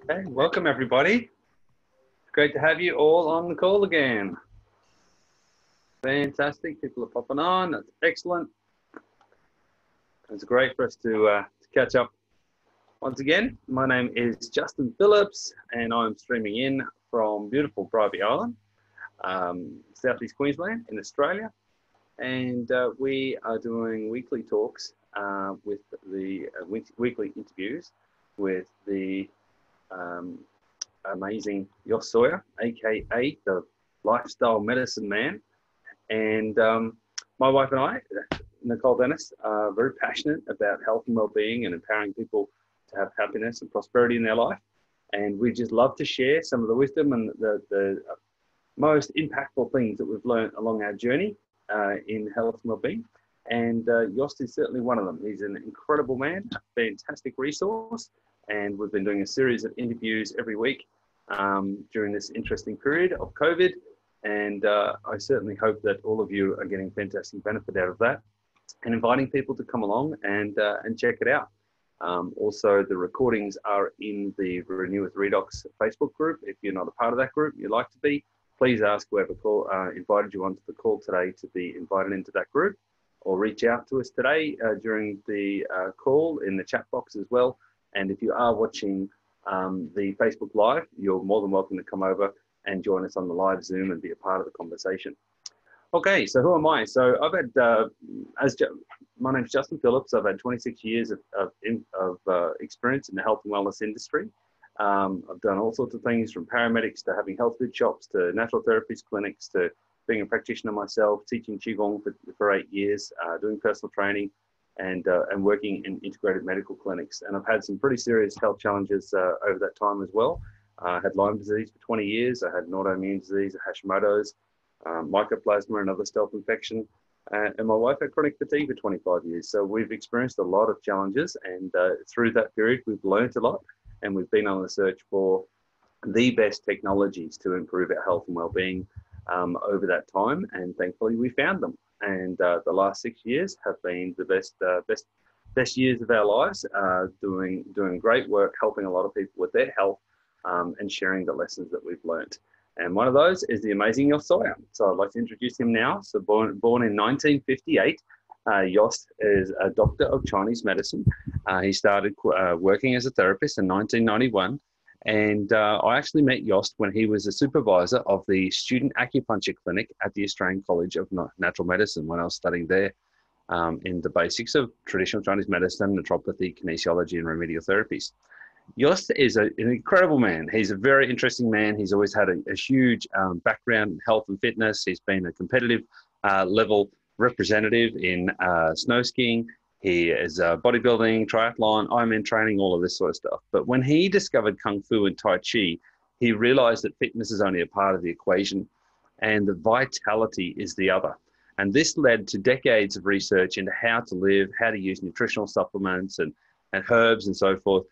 Hey, welcome everybody. Great to have you all on the call again. Fantastic, people are popping on. That's excellent. It's great for us to catch up once again. My name is Justin Phillips, and I'm streaming in from beautiful Bribie Island, southeast Queensland in Australia. And we are doing weekly talks with the weekly interviews with the amazing Jost Sawyer, aka the lifestyle medicine man. And my wife and I, Nicole Dennis, are very passionate about health and well-being and empowering people to have happiness and prosperity in their life. And we just love to share some of the wisdom and the most impactful things that we've learned along our journey in health and well-being. And Jost is certainly one of them. He's an incredible man, a fantastic resource. And we've been doing a series of interviews every week during this interesting period of COVID. And I certainly hope that all of you are getting fantastic benefit out of that and inviting people to come along and check it out. Also, the recordings are in the Renew with Redox Facebook group. If you're not a part of that group, you'd like to be, please ask whoever invited you onto the call today to be invited into that group, or reach out to us today during the call in the chat box as well. And if you are watching the Facebook Live, you're more than welcome to come over and join us on the live Zoom and be a part of the conversation. Okay, so who am I? So I've had, my name's Justin Phillips. I've had 26 years of experience in the health and wellness industry. I've done all sorts of things, from paramedics to having health food shops to natural therapies clinics to being a practitioner myself, teaching Qigong for 8 years, doing personal training, and working in integrated medical clinics. And I've had some pretty serious health challenges over that time as well. I had Lyme disease for 20 years. I had an autoimmune disease, Hashimoto's, mycoplasma, another stealth infection. And my wife had chronic fatigue for 25 years. So we've experienced a lot of challenges. And through that period, we've learned a lot. And we've been on the search for the best technologies to improve our health and well-being over that time. And thankfully, we found them. And the last 6 years have been the best years of our lives, doing great work, helping a lot of people with their health and sharing the lessons that we've learned. And one of those is the amazing Jost Sawyer. So I'd like to introduce him now. So born in 1958, Jost is a doctor of Chinese medicine. He started working as a therapist in 1991. And I actually met Jost when he was a supervisor of the student acupuncture clinic at the Australian College of Natural Medicine when I was studying there in the basics of traditional Chinese medicine, naturopathy, kinesiology, and remedial therapies. Jost is an incredible man. He's a very interesting man. He's always had a huge background in health and fitness. He's been a competitive level representative in snow skiing. He is bodybuilding, triathlon, Ironman training, all of this sort of stuff. But when he discovered Kung Fu and Tai Chi, he realized that fitness is only a part of the equation and the vitality is the other. And this led to decades of research into how to live, how to use nutritional supplements and herbs and so forth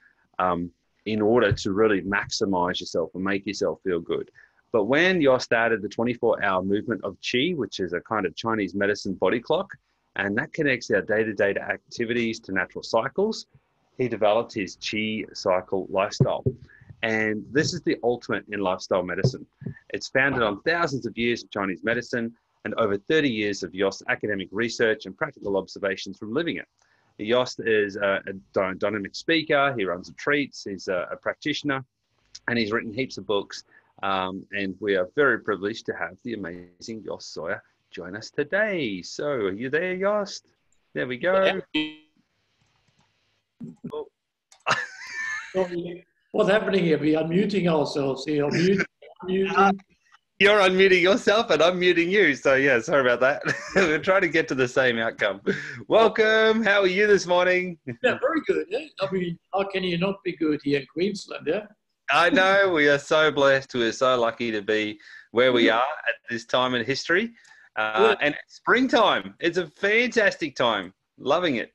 in order to really maximize yourself and make yourself feel good. But when Jost started the 24-hour movement of Qi, which is a kind of Chinese medicine body clock, and that connects our day-to-day activities to natural cycles, he developed his Qi cycle lifestyle. And this is the ultimate in lifestyle medicine. It's founded on thousands of years of Chinese medicine and over 30 years of Jost's academic research and practical observations from living it. Jost is a dynamic speaker. He runs retreats. He's a practitioner, and he's written heaps of books. And we are very privileged to have the amazing Jost Sawyer join us today. So, are you there, Jost? There we go. Oh. What's happening here? We are muting ourselves here. Muting. You're unmuting yourself and I'm muting you. So yeah, sorry about that. We're trying to get to the same outcome. Welcome. How are you this morning? Yeah, very good. Eh? I mean, how can you not be good here in Queensland? Yeah. I know. We are so blessed. We're so lucky to be where we are at this time in history. And it's springtime. It's a fantastic time. Loving it.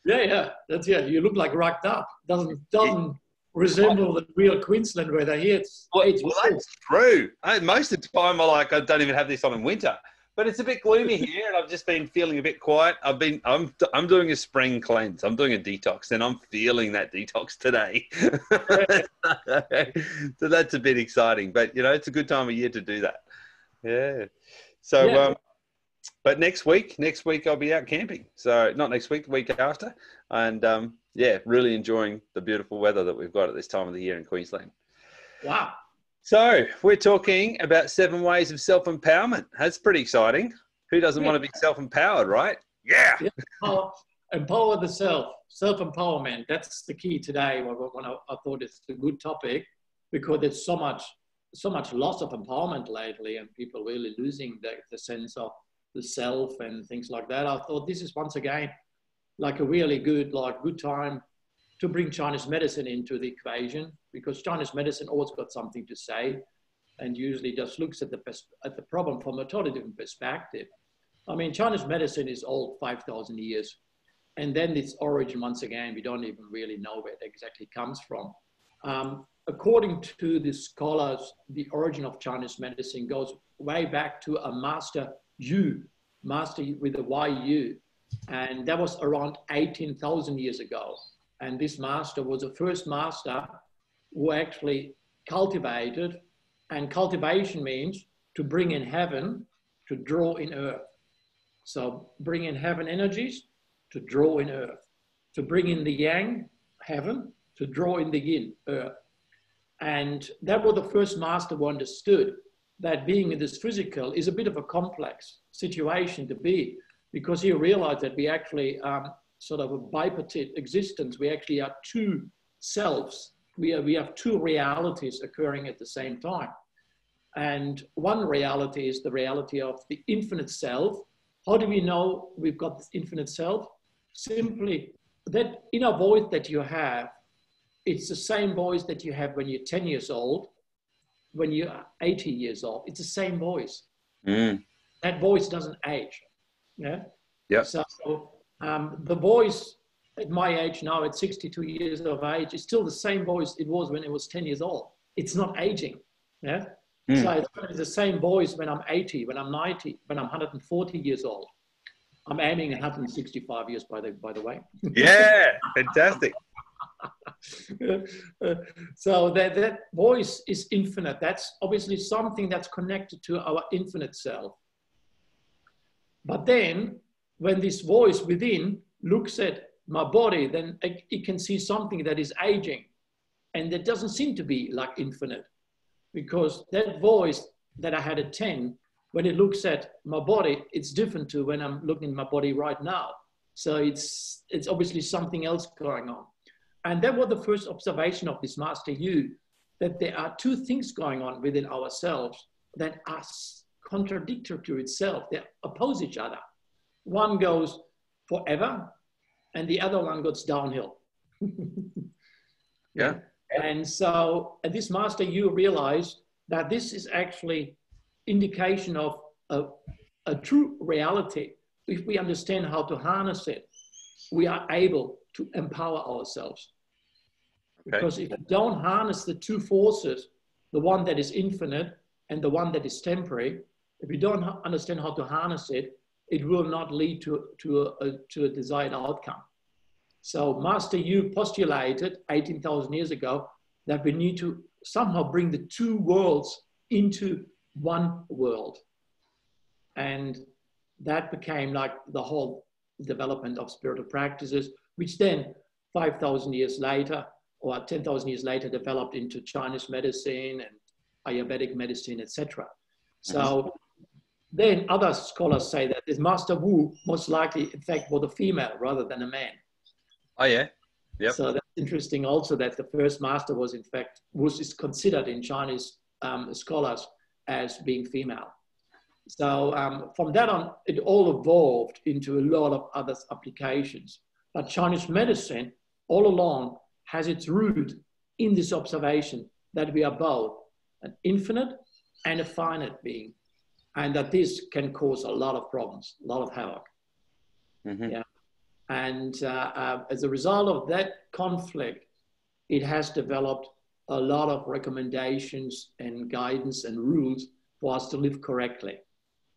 Yeah. You look like racked up. Doesn't resemble the real Queensland weather here. Well, that's true. Most of the time, I don't even have this on in winter. But it's a bit gloomy here, and I've just been feeling a bit quiet. I'm doing a spring cleanse. I'm doing a detox, and I'm feeling that detox today. So that's a bit exciting. But you know, it's a good time of year to do that. Yeah. So, Yeah. but next week I'll be out camping. So not next week, the week after, and yeah, really enjoying the beautiful weather that we've got at this time of the year in Queensland. Wow. So we're talking about 7 ways of self-empowerment. That's pretty exciting. Who doesn't want to be self-empowered, right? Yeah. Empower the self, self-empowerment. That's the key today. When I thought it's a good topic because there's so much loss of empowerment lately, and people really losing the sense of the self and things like that. I thought this is once again like a really good time to bring Chinese medicine into the equation, because Chinese medicine always got something to say and usually just looks at the problem from a totally different perspective. I mean, Chinese medicine is old, 5,000 years. And then its origin, once again, we don't even really know where it exactly comes from. According to the scholars, the origin of Chinese medicine goes way back to a master Yu, master with a Y-U. And that was around 18,000 years ago. And this master was the first master who actually cultivated, and cultivation means to bring in heaven, to draw in earth. So bring in heaven energies, to draw in earth. To bring in the yang, heaven, to draw in the yin, earth. And that was the first master who understood that being in this physical is a bit of a complex situation to be, because he realized that we actually sort of a bipartite existence. We actually are two selves. We have two realities occurring at the same time. And one reality is the reality of the infinite self. How do we know we've got this infinite self? Simply that inner voice that you have, it's the same voice that you have when you're 10 years old, when you're 80 years old. It's the same voice. That voice doesn't age. Yeah. Yeah. So the voice at my age now, at 62 years of age, is still the same voice it was when it was 10 years old. It's not aging. Yeah. So it's the same voice when I'm 80, when I'm 90, when I'm 140 years old. I'm aiming at 165 years, by the way. Yeah, fantastic. So that voice is infinite. That's obviously something that's connected to our infinite self. But then when this voice within looks at my body, then it can see something that is aging, and that doesn't seem to be like infinite, because that voice that I had at 10, when it looks at my body, it's different to when I'm looking at my body right now. So it's obviously something else going on. And that was the first observation of this Master Yu, that there are two things going on within ourselves that are contradictory to itself. They oppose each other. One goes forever, and the other one goes downhill. Yeah. And so this Master Yu realized that this is actually indication of a true reality. If we understand how to harness it, we are able to empower ourselves. Okay. Because if you don't harness the two forces, the one that is infinite and the one that is temporary, if you don't understand how to harness it, it will not lead to a desired outcome. So Master Yu postulated 18,000 years ago that we need to somehow bring the two worlds into one world. And that became like the whole development of spiritual practices, which then 5,000 years later or 10,000 years later developed into Chinese medicine and Ayurvedic medicine, etc. So then other scholars say that this Master Wu most likely, in fact, was a female rather than a man. Oh, yeah. Yep. So that's interesting also that the first master was, in fact, is considered in Chinese scholars as being female. So from that on, it all evolved into a lot of other applications. But Chinese medicine all along has its root in this observation that we are both an infinite and a finite being, and that this can cause a lot of problems, a lot of havoc. Yeah. And as a result of that conflict, it has developed a lot of recommendations and guidance and rules for us to live correctly.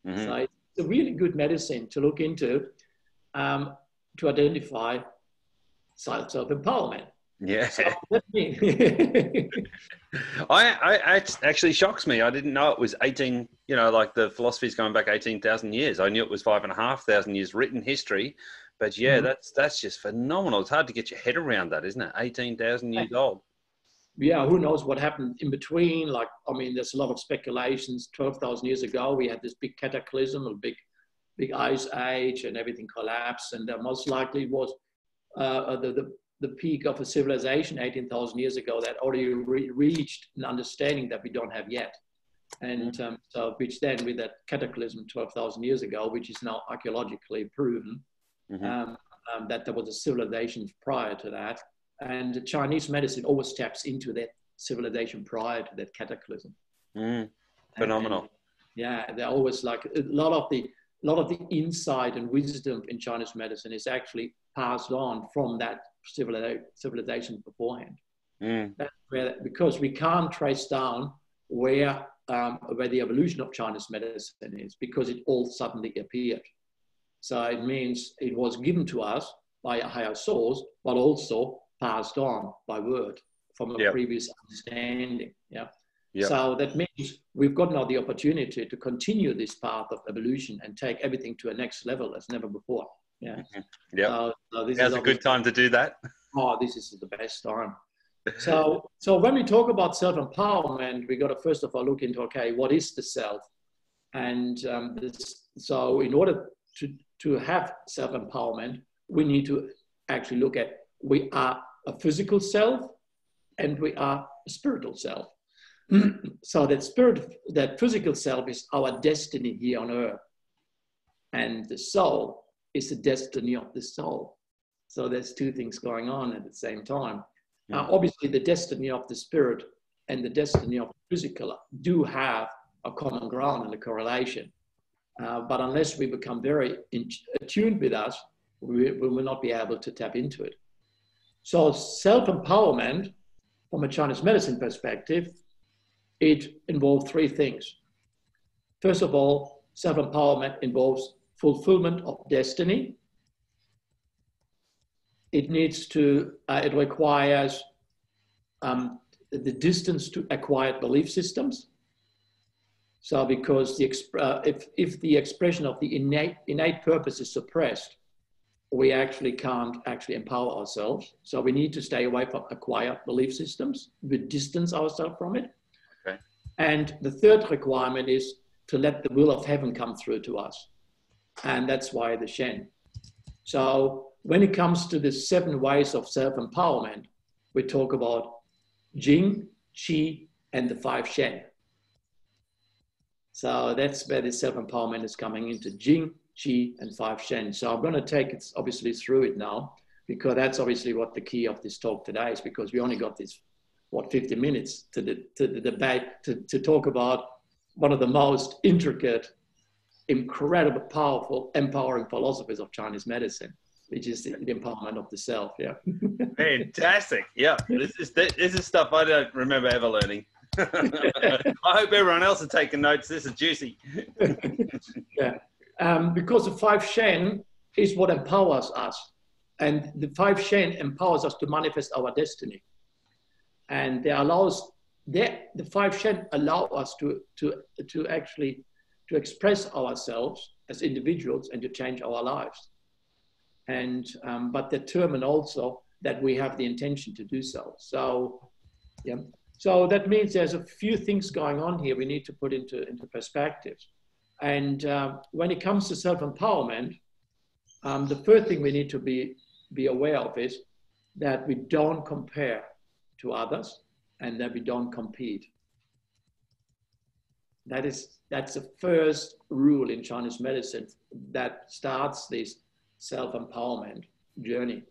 So a really good medicine to look into, to identify self-empowerment. Yeah. So that means It actually shocks me. I didn't know it was 18, like the philosophy's going back 18,000 years. I knew it was 5,500 years written history, but yeah, that's just phenomenal. It's hard to get your head around that, isn't it? 18,000 years old. Yeah, who knows what happened in between? Like, I mean, there's a lot of speculations. 12,000 years ago, we had this big cataclysm, a big ice age, and everything collapsed. And most likely it was the peak of a civilization 18,000 years ago that already reached an understanding that we don't have yet. And so, which then with that cataclysm 12,000 years ago, which is now archaeologically proven, that there was a civilization prior to that. And the Chinese medicine always taps into that civilization prior to that cataclysm. Phenomenal. And, yeah, they're always like a lot of the insight and wisdom in Chinese medicine is actually passed on from that civilization beforehand. That's where, because we can't trace down where the evolution of Chinese medicine is, because it all suddenly appeared. So it means it was given to us by a higher source, but also passed on by word from a previous understanding. So that means we've got now the opportunity to continue this path of evolution and take everything to a next level as never before. So this is a good time to do that. Oh, this is the best time. So when we talk about self-empowerment, we got to first of all look into, okay, what is the self? And so in order to have self-empowerment, we need to actually look at, we are a physical self and we are a spiritual self. So that physical self is our destiny here on earth. And the soul is the destiny of the soul. So there's two things going on at the same time. Obviously, the destiny of the spirit and the destiny of the physical do have a common ground and a correlation. But unless we become very attuned with us, we will not be able to tap into it. So self-empowerment, from a Chinese medicine perspective, it involves three things. First of all, self-empowerment involves fulfillment of destiny. It requires the distance to acquired belief systems. So because if the expression of the innate purpose is suppressed, we actually can't empower ourselves. So we need to stay away from acquired belief systems. We distance ourselves from it. Okay. And the third requirement is to let the will of heaven come through to us. And that's why the Shen. So when it comes to the 7 ways of self-empowerment, we talk about Jing, Qi, and the 5 Shen. So that's where the self-empowerment is coming into Jing, Qi, and 5 Shen. So I'm going to take it obviously through it now, because that's obviously what the key of this talk today is, because we only got this, 50 minutes to the debate, to talk about one of the most intricate, incredible, powerful, empowering philosophies of Chinese medicine, which is the empowerment of the self. Yeah. Fantastic. Yeah. This is stuff I don't remember ever learning. I hope everyone else is taking notes. This is juicy. Yeah. Because the 5 Shen is what empowers us. And the 5 Shen empowers us to manifest our destiny. And the 5 Shen allow us to actually express ourselves as individuals and to change our lives. And but determine also that we have the intention to do so. So, yeah. So that means there's a few things going on here we need to put into perspective. And when it comes to self-empowerment, the first thing we need to be aware of is that we don't compare to others and that we don't compete. That's the first rule in Chinese medicine that starts this self-empowerment journey.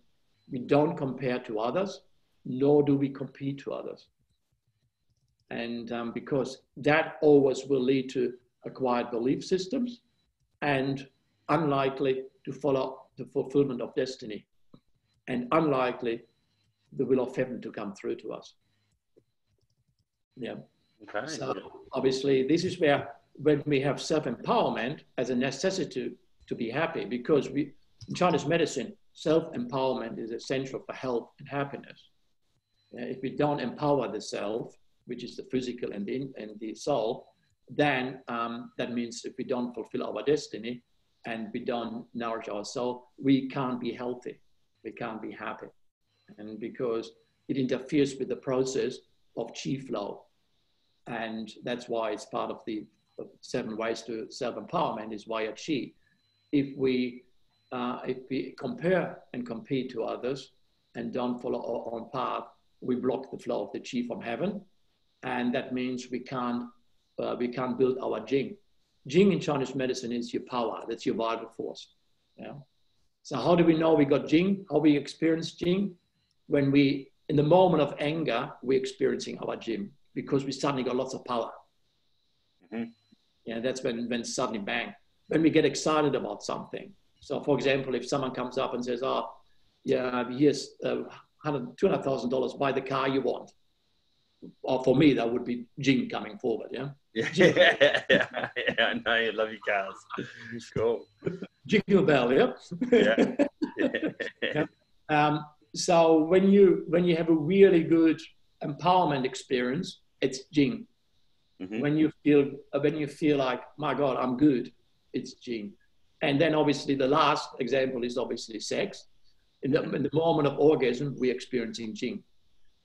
We don't compare to others, nor do we compete to others. And because that always will lead to acquired belief systems and unlikely to follow the fulfillment of destiny and unlikely the will of heaven to come through to us. Yeah. Okay. So obviously this is where when we have self-empowerment as a necessity to be happy, because in Chinese medicine, self-empowerment is essential for health and happiness. If we don't empower the self, which is the physical and the soul, then that means if we don't fulfill our destiny and we don't nourish our soul, we can't be healthy, we can't be happy. And because it interferes with the process of chi flow. And that's why it's part of the 7 ways to self-empowerment is via chi. If we compare and compete to others and don't follow our own path, we block the flow of the chi from heaven. And that means we can't build our Jing. Jing in Chinese medicine is your power, that's your vital force. Yeah. So how do we know we got Jing? How we experience Jing? When we, in the moment of anger, we're experiencing our Jing because we suddenly got lots of power. Mm-hmm. Yeah, that's when suddenly bang. When we get excited about something. So for example, if someone comes up and says, oh, yeah, here's $200,000, buy the car you want. Or for me, that would be Jing coming forward, yeah? Yeah, I know you love your cars. Cool. Jingle bell, yeah? Yeah. So when you have a really good empowerment experience, it's Jing. Mm-hmm. When you feel like, my God, I'm good, it's Jing. And then obviously the last example is obviously sex. In the moment of orgasm, we're experiencing Jing.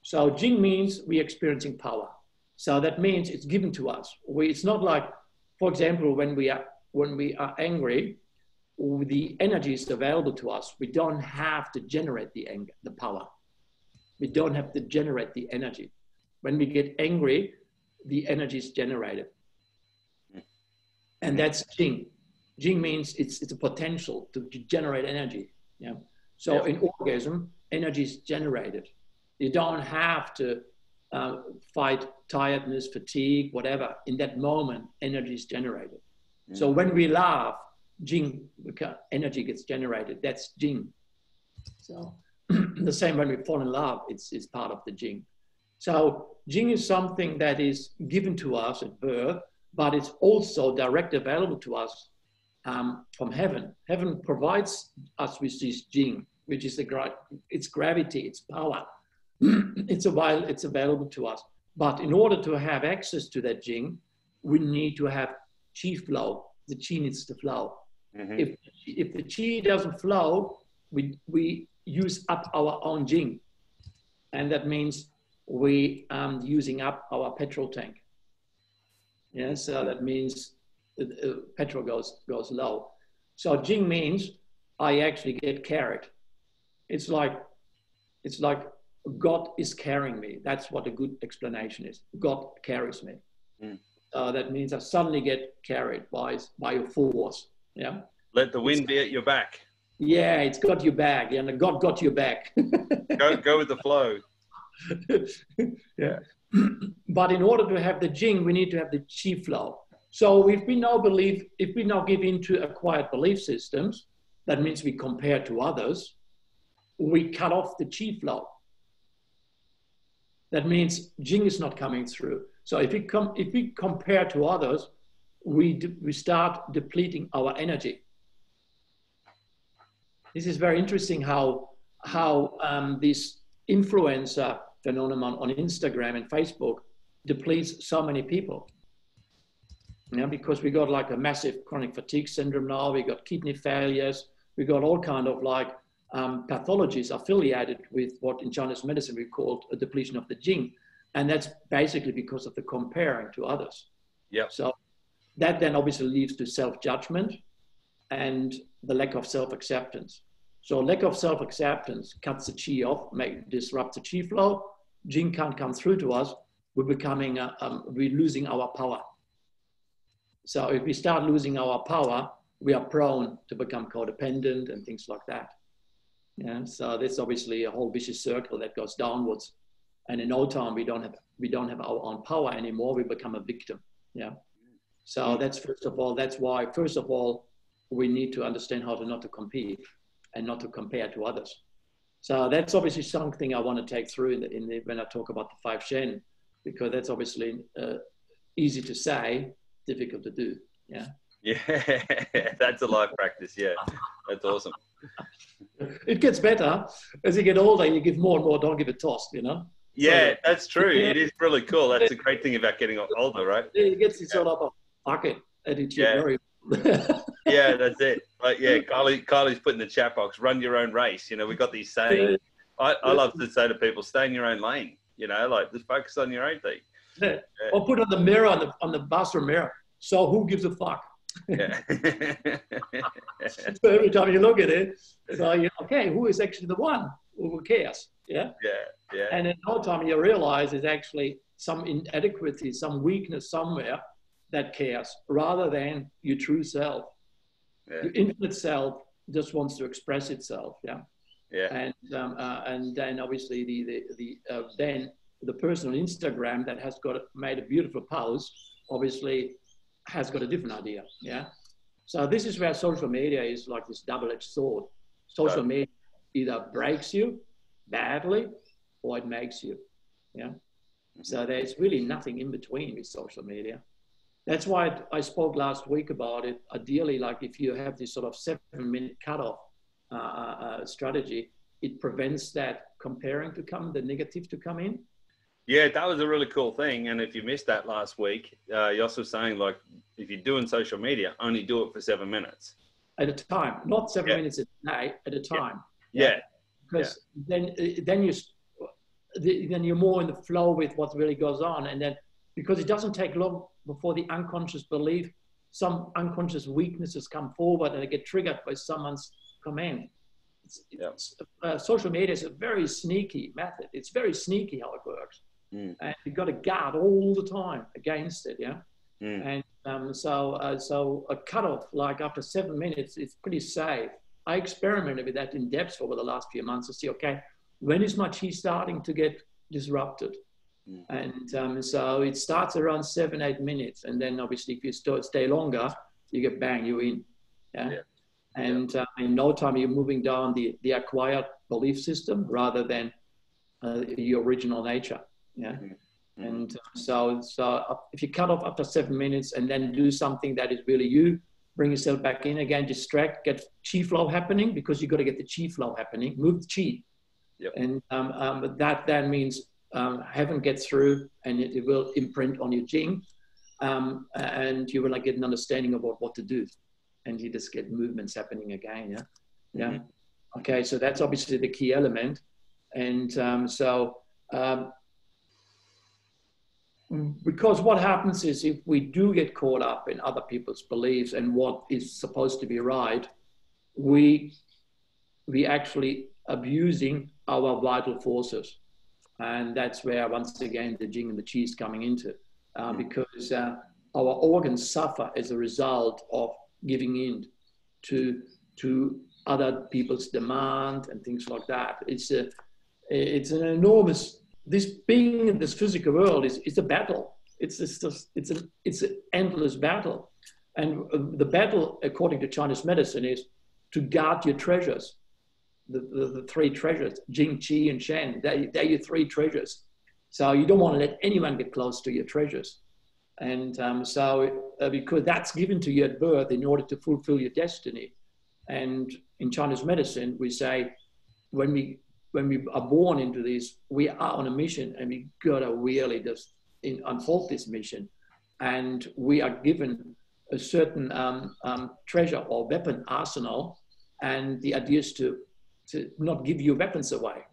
So Jing means we're experiencing power. So that means it's given to us. It's not like, for example, when we are angry, the energy is available to us. We don't have to generate the anger, the power. We don't have to generate the energy. When we get angry, the energy is generated. And that's Jing. Jing means it's a potential to generate energy. Yeah. So in orgasm, energy is generated. You don't have to fight tiredness, fatigue, whatever. In that moment, energy is generated. Mm-hmm. So when we laugh, Jing, energy gets generated. That's Jing. So the same when we fall in love, it's part of the Jing. So Jing is something that is given to us at birth, but it's also directly available to us from heaven. Heaven provides us with this Jing, which is it's gravity, it's power. It's available to us. But in order to have access to that Jing, we need to have chi flow. The chi needs to flow. Mm-hmm. If the chi doesn't flow, we use up our own Jing. And that means we are using up our petrol tank. Yeah, so that means petrol goes low. So Jing means I actually get carried. It's like God is carrying me. That's what a good explanation is. God carries me. Mm. That means I suddenly get carried by a force. Yeah. Let the wind be at your back. Yeah, it's got your back. Yeah, and God got your back. go with the flow. Yeah. But in order to have the Jing, we need to have the chi flow. So if we now give into acquired belief systems, that means we compare to others, we cut off the chi flow. That means Jing is not coming through. So if we compare to others, we start depleting our energy. This is very interesting how this influencer phenomenon on Instagram and Facebook depletes so many people. Yeah, because we got like a massive chronic fatigue syndrome now, we got kidney failures, we got all kind of like pathologies affiliated with what in Chinese medicine we call a depletion of the Jing. And that's basically because of the comparing to others. Yeah. So that then obviously leads to self-judgment and the lack of self-acceptance. So lack of self-acceptance cuts the chi off, disrupts the chi flow. Jing can't come through to us. We're losing our power. So if we start losing our power, we are prone to become codependent and things like that. Yeah. So that's obviously a whole vicious circle that goes downwards. And in no time, we don't have our own power anymore. We become a victim. Yeah. So that's why first of all, we need to understand how to not to compete and not to compare to others. So that's obviously something I want to take through when I talk about the 5 Shen, because that's obviously easy to say, difficult to do. Yeah. Yeah, that's a life practice. Yeah, that's awesome. It gets better as you get older. You give more and more. Don't give a toss. You know. Yeah, So, that's true. It is really cool. That's a great thing about getting older, right? it gets this sort of a bucket attitude. Yeah. Very. Yeah, that's it. Like, yeah, Kylie's put in the chat box, run your own race. You know, we got these sayings. I love to say to people, stay in your own lane. You know, like just focus on your own thing. Yeah. Or put on the mirror on the bathroom mirror. So who gives a fuck? Yeah. So every time you look at it, so okay, who is actually the one who cares? Yeah. Yeah. And in no time you realize there's actually some inadequacy, some weakness somewhere that cares, rather than your true self. Yeah. Your infinite self just wants to express itself. Yeah. Yeah. And then obviously then the person on Instagram that has made a beautiful post obviously has got a different idea. Yeah. So this is where social media is like this double-edged sword. Social media either breaks you badly or it makes you. Yeah. So there's really nothing in between with social media. That's why I spoke last week about it. Ideally, like if you have this sort of 7-minute cutoff strategy, it prevents that comparing to come, the negative to come in. Yeah, that was a really cool thing. And if you missed that last week, Jost was saying, like, if you're doing social media, only do it for 7 minutes. At a time, not 7 minutes a day, at a time. Yeah. Because then you're more in the flow with what really goes on. And then, because it doesn't take long before the unconscious belief, some unconscious weaknesses come forward and they get triggered by someone's command. Social media is a very sneaky method. It's very sneaky how it works. And you've got to guard all the time against it. Yeah. And so a cutoff, like after 7 minutes, is pretty safe. I experimented with that in depth over the last few months to see, okay, when is my chi starting to get disrupted? And so it starts around 7-8 minutes. And then obviously if you stay longer, you get bang, you in. Yeah. And in no time, you're moving down the acquired belief system rather than your original nature. Yeah. And so if you cut off after 7 minutes and then do something that is really you, bring yourself back in again, distract, get chi flow happening, because you've got to get the chi flow happening, move the chi. And that then means heaven gets through and it will imprint on your jing, and you will get an understanding about what to do. And you just get movements happening again. Yeah. Okay, so that's obviously the key element. And because what happens is if we do get caught up in other people's beliefs and what is supposed to be right, we actually abusing our vital forces. And that's where, once again, the jing and the chi is coming into, because our organs suffer as a result of giving in to other people's demand and things like that. It's an enormous, this being in this physical world is a battle. It's an endless battle. And the battle, according to Chinese medicine, is to guard your treasures. The three treasures, Jing, Qi, and Shen, they're your three treasures. So you don't want to let anyone get close to your treasures. And because that's given to you at birth in order to fulfill your destiny. And in Chinese medicine, we say when we are born into this, we are on a mission and we gotta really just unfold this mission. And we are given a certain treasure or weapon arsenal. And the idea is to not give your weapons away.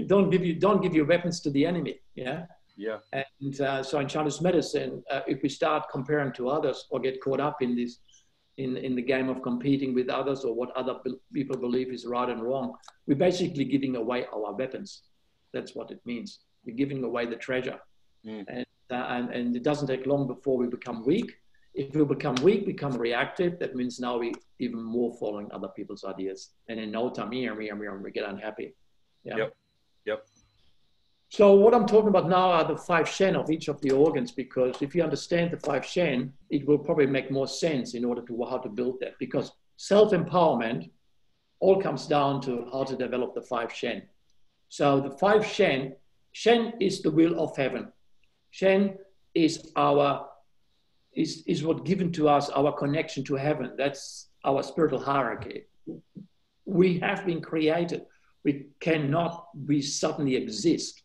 Don't give your weapons to the enemy. Yeah. Yeah. And so in Chinese medicine, if we start comparing to others or get caught up in this, in the game of competing with others or what other people believe is right and wrong, we're basically giving away our weapons. That's what it means. We're giving away the treasure. And it doesn't take long before we become weak. If we become weak, become reactive, that means now we even more following other people's ideas. And in no time, we get unhappy. Yeah. Yep. So what I'm talking about now are the 5 Shen of each of the organs, because if you understand the 5 Shen, it will probably make more sense in order to how to build that, because self-empowerment all comes down to how to develop the 5 Shen. So the 5 Shen is the will of heaven. Shen is our is what given to us, our connection to heaven. That's our spiritual hierarchy. We have been created. We cannot we suddenly exist,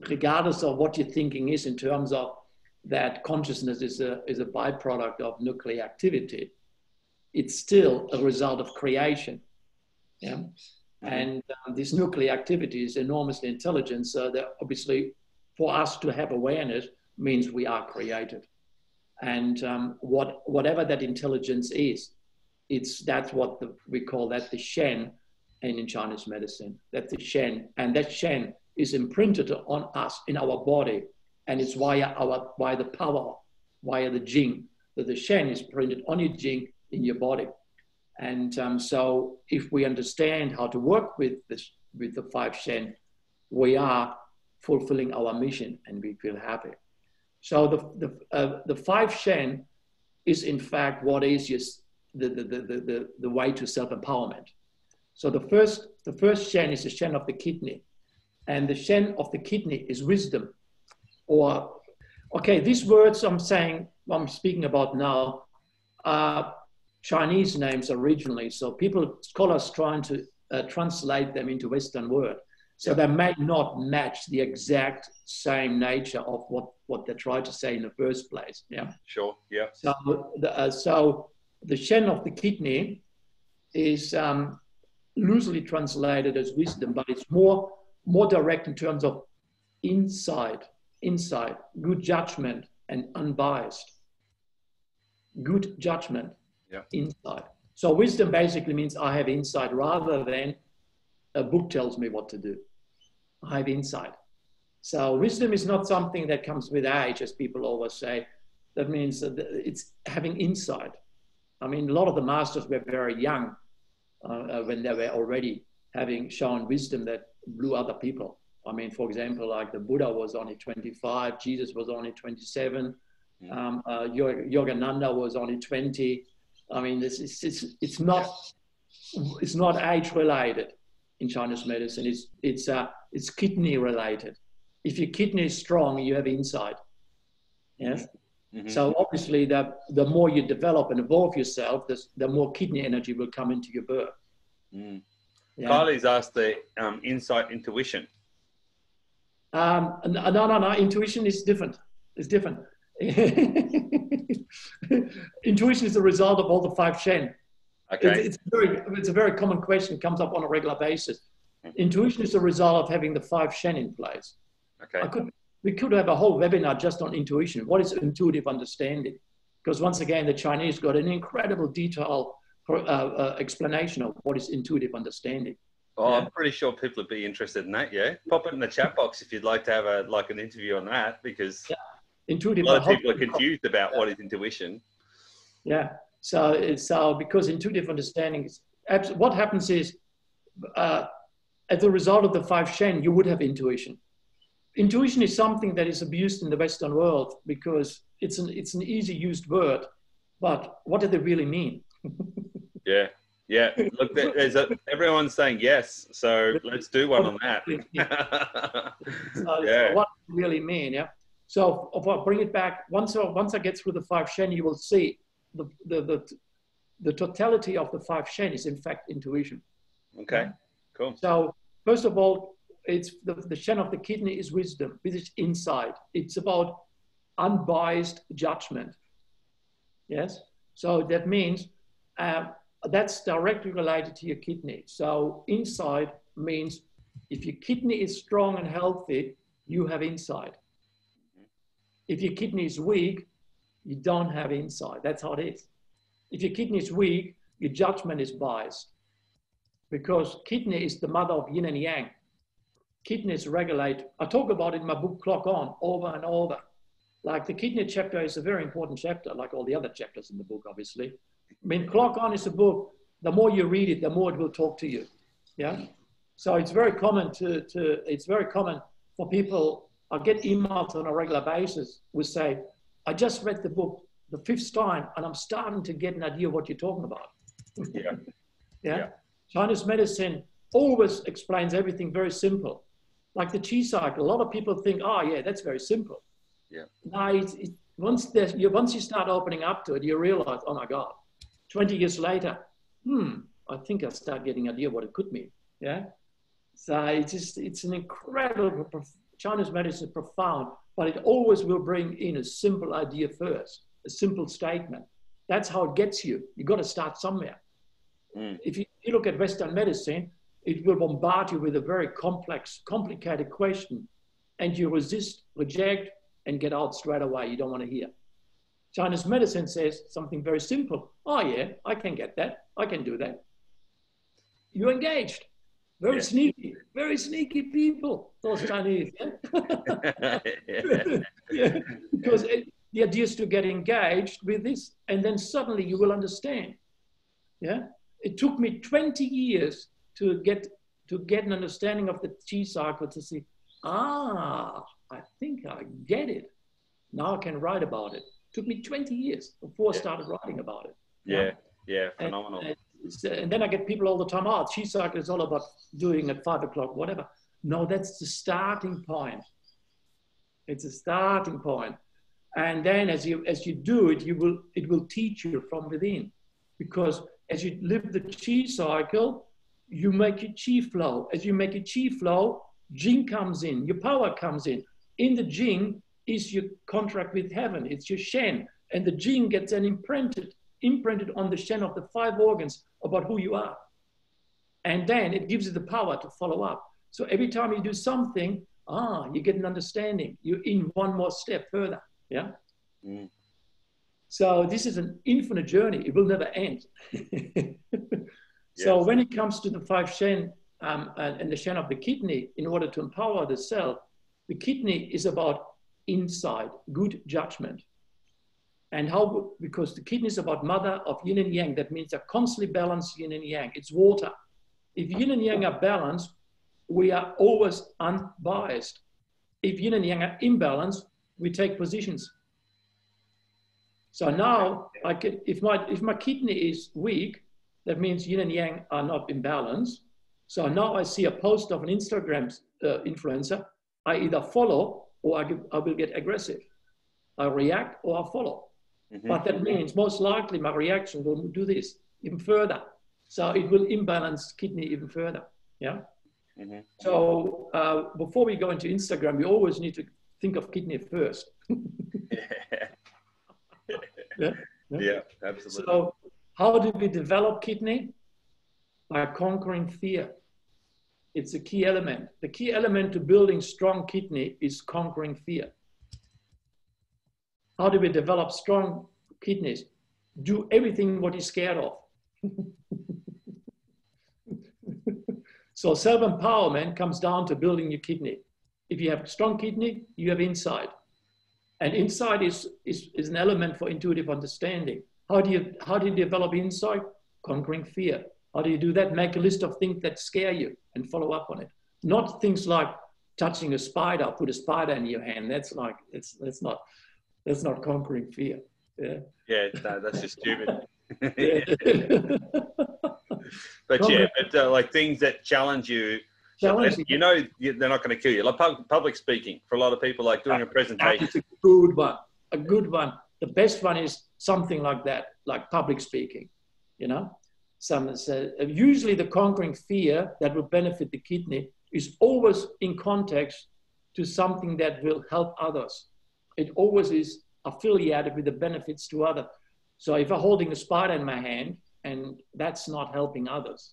regardless of what your thinking is in terms of that consciousness is a byproduct of nuclear activity. It's still a result of creation. Yeah. And this nuclear activity is enormously intelligent. So that obviously for us to have awareness means we are created. And whatever that intelligence is, that's what we call that the Shen, and in Chinese medicine, that's the Shen. And that Shen is imprinted on us in our body. And it's via the power, via the Jing, that the Shen is printed on your Jing in your body. And so if we understand how to work with the 5 Shen, we are fulfilling our mission and we feel happy. So the 5 Shen is in fact what is just the way to self-empowerment. So the first Shen is the Shen of the kidney. And the Shen of the kidney is wisdom. Or, okay, these words I'm speaking about now are Chinese names originally. So scholars trying to translate them into Western word. So they may not match the exact same nature of what they tried to say in the first place. Yeah. Sure. Yeah. So the Shen of the kidney is loosely translated as wisdom, but it's more direct in terms of insight, good judgment, and unbiased. Good judgment, insight. So wisdom basically means I have insight rather than a book tells me what to do. I have insight. So wisdom is not something that comes with age, as people always say. That means that it's having insight. I mean, a lot of the masters were very young when they were already having shown wisdom that blew other people. I mean, for example, like the Buddha was only 25, Jesus was only 27, Yogananda was only 20. I mean, it's not age related in Chinese medicine. It's kidney related. If your kidney is strong, you have insight. Yes. Mm-hmm. So obviously, the more you develop and evolve yourself, the more kidney energy will come into your birth. Mm. Yeah. Kylie's asked the insight, intuition. No. Intuition is different. It's different. Intuition is the result of all the 5 Shen. Okay. It's a very common question. It comes up on a regular basis. Mm-hmm. Intuition is the result of having the 5 Shen in place. Okay. We could have a whole webinar just on intuition. What is intuitive understanding? Because once again, the Chinese got an incredible detailed explanation of what is intuitive understanding. Oh, yeah. I'm pretty sure people would be interested in that. Yeah, pop it in the chat box if you'd like to have an interview on that, because intuitive. A lot of people are confused about what is intuition. Yeah. So because intuitive understanding is what happens is as a result of the 5 Shen, you would have intuition. Intuition is something that is abused in the Western world because it's an easy used word, but what do they really mean? Yeah. Look, everyone's saying yes, so let's do one on that. So what do they really mean? Yeah. So if I bring it back, once I get through the 5 Shen, you will see the totality of the 5 Shen is in fact intuition. Okay, cool. So first of all, it's the Shen of the kidney is wisdom, which is insight. It's about unbiased judgment. Yes. So that means that's directly related to your kidney. So insight means if your kidney is strong and healthy, you have insight. If your kidney is weak, you don't have insight. That's how it is. If your kidney is weak, your judgment is biased. Because kidney is the mother of yin and yang. Kidneys regulate. I talk about it in my book, Clock On, over and over. Like the kidney chapter is a very important chapter, like all the other chapters in the book, obviously. I mean, Clock On is a book, the more you read it, the more it will talk to you. Yeah. So it's very common it's very common for people. I get emails on a regular basis which say, I just read the book the 5th time and I'm starting to get an idea of what you're talking about. Yeah. Chinese medicine always explains everything very simple. like the chi cycle. A lot of people think, oh yeah, that's very simple. Yeah. No, once you start opening up to it, you realize, oh my God, 20 years later, I think I start getting an idea what it could mean. Yeah. So it's an incredible, Chinese medicine is profound, but it always will bring in a simple idea first, a simple statement. That's how it gets you. You got to start somewhere. If you look at Western medicine, it will bombard you with a very complex, complicated question, and you resist, reject, and get out straight away. You don't want to hear. Chinese medicine says something very simple. Oh yeah, I can get that. I can do that. You're engaged. Very sneaky people, those Chinese. Yeah? Yeah. Because the idea is to get engaged with this, and then suddenly you will understand. Yeah. It took me 20 years to get an understanding of the chi cycle, to see, I think I get it. Now I can write about it. It took me 20 years before I started writing about it. Yeah, phenomenal. And then I get people all the time, oh, chi cycle is all about doing at 5 o'clock, whatever. No, that's the starting point. It's a starting point. And then as you do it, it will teach you from within. Because as you live the chi cycle, you make your chi flow. As you make your chi flow, Jing comes in, your power comes in. In the Jing is your contract with heaven. It's your Shen. And the Jing gets then imprinted on the Shen of the 5 organs about who you are. And then it gives you the power to follow up. So every time you do something, you get an understanding. You're in one more step further. Yeah. So this is an infinite journey. It will never end. So when it comes to the 5 Shen and the Shen of the kidney, in order to empower the cell, the kidney is about insight, good judgment. And how, because the kidney is about mother of yin and yang. That means a constantly balanced yin and yang. It's water. If yin and yang are balanced, we are always unbiased. If yin and yang are imbalanced, we take positions. So now, if my kidney is weak, that means yin and yang are not in balance. So now I see a post of an Instagram influencer, I either follow or I will get aggressive. I react or I follow. But that means most likely my reaction will do this even further. So it will imbalance kidney even further. Yeah. So before we go into Instagram, we always need to think of kidney first. Yeah, absolutely. So how do we develop kidney? By conquering fear. It's a key element. The key element to building strong kidney is conquering fear. How do we develop strong kidneys? Do everything what you're scared of. So self-empowerment comes down to building your kidney. If you have a strong kidney, you have insight. And insight is an element for intuitive understanding. How do you develop insight? Conquering fear. How do you do that? Make a list of things that scare you and follow up on it. Not things like touching a spider, put a spider in your hand. That's not conquering fear. Yeah. Yeah, no, that's just stupid. But like things that challenge you. You know, they're not going to kill you. Like public speaking, for a lot of people, like doing a presentation. It's a good one. A good one. The best one is something like that, like public speaking. You know, usually the conquering fear that will benefit the kidney is always in context to something that will help others. It always is affiliated with the benefits to others. So if I'm holding a spider in my hand and that's not helping others.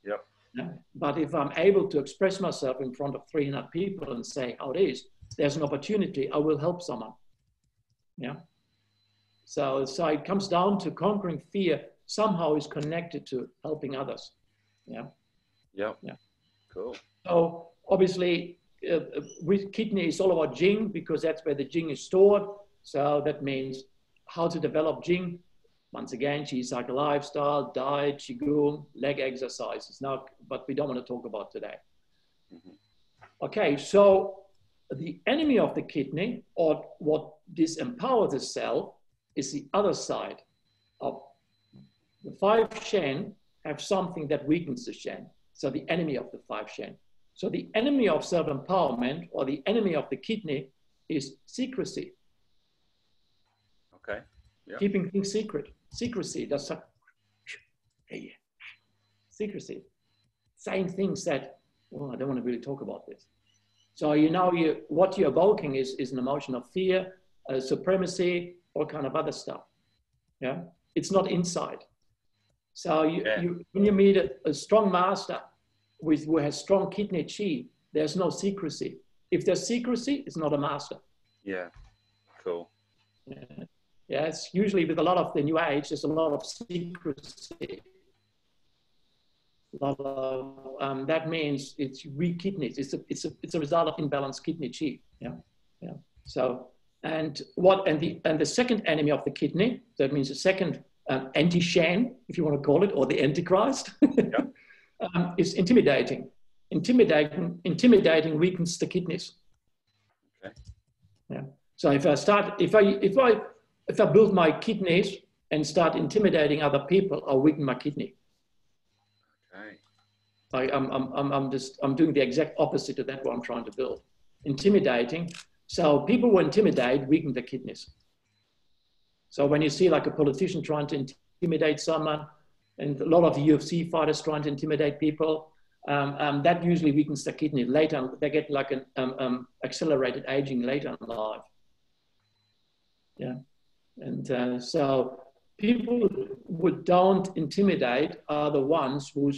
Yep. Yeah. But if I'm able to express myself in front of 300 people and say how it is, there's an opportunity, I will help someone. Yeah. So it comes down to conquering fear somehow is connected to helping others. Yeah. Yep. Yeah. Cool. So obviously with kidney is all about Jing because that's where the Jing is stored. So that means how to develop Jing. Once again, Chi cycle lifestyle, diet, Qigong, leg exercises. Now, but we don't want to talk about today. Okay, so the enemy of the kidney, or what disempowers the cell, is the other side of the 5 Shen have something that weakens the Shen. So the enemy of the 5 Shen. So the enemy of self-empowerment or the enemy of the kidney is secrecy. Okay. Yeah. Keeping things secret. Secrecy. That's a, secrecy. Saying things that, well, I don't want to really talk about this. So what you're evoking is an emotion of fear, supremacy, all kind of other stuff. Yeah, it's not inside. So when you meet a strong master who has strong kidney chi, there's no secrecy. If there's secrecy, it's not a master. Yeah, cool. Yeah, it's usually with a lot of the new age, there's a lot of secrecy. That means it's weak kidneys. It's a result of imbalanced kidney chi. Yeah. So the second enemy of the kidney, that means the second anti-Shan, if you want to call it, or the Antichrist, is intimidating. Intimidating weakens the kidneys. Okay. Yeah. So if I build my kidneys and start intimidating other people, I'll weaken my kidney. Okay. I'm doing the exact opposite of that what I'm trying to build. Intimidating. So people who intimidate weaken the kidneys. So when you see like a politician trying to intimidate someone, and a lot of UFC fighters trying to intimidate people, that usually weakens the kidney. Later, they get like an accelerated aging later in life. Yeah. And so people who don't intimidate are the ones who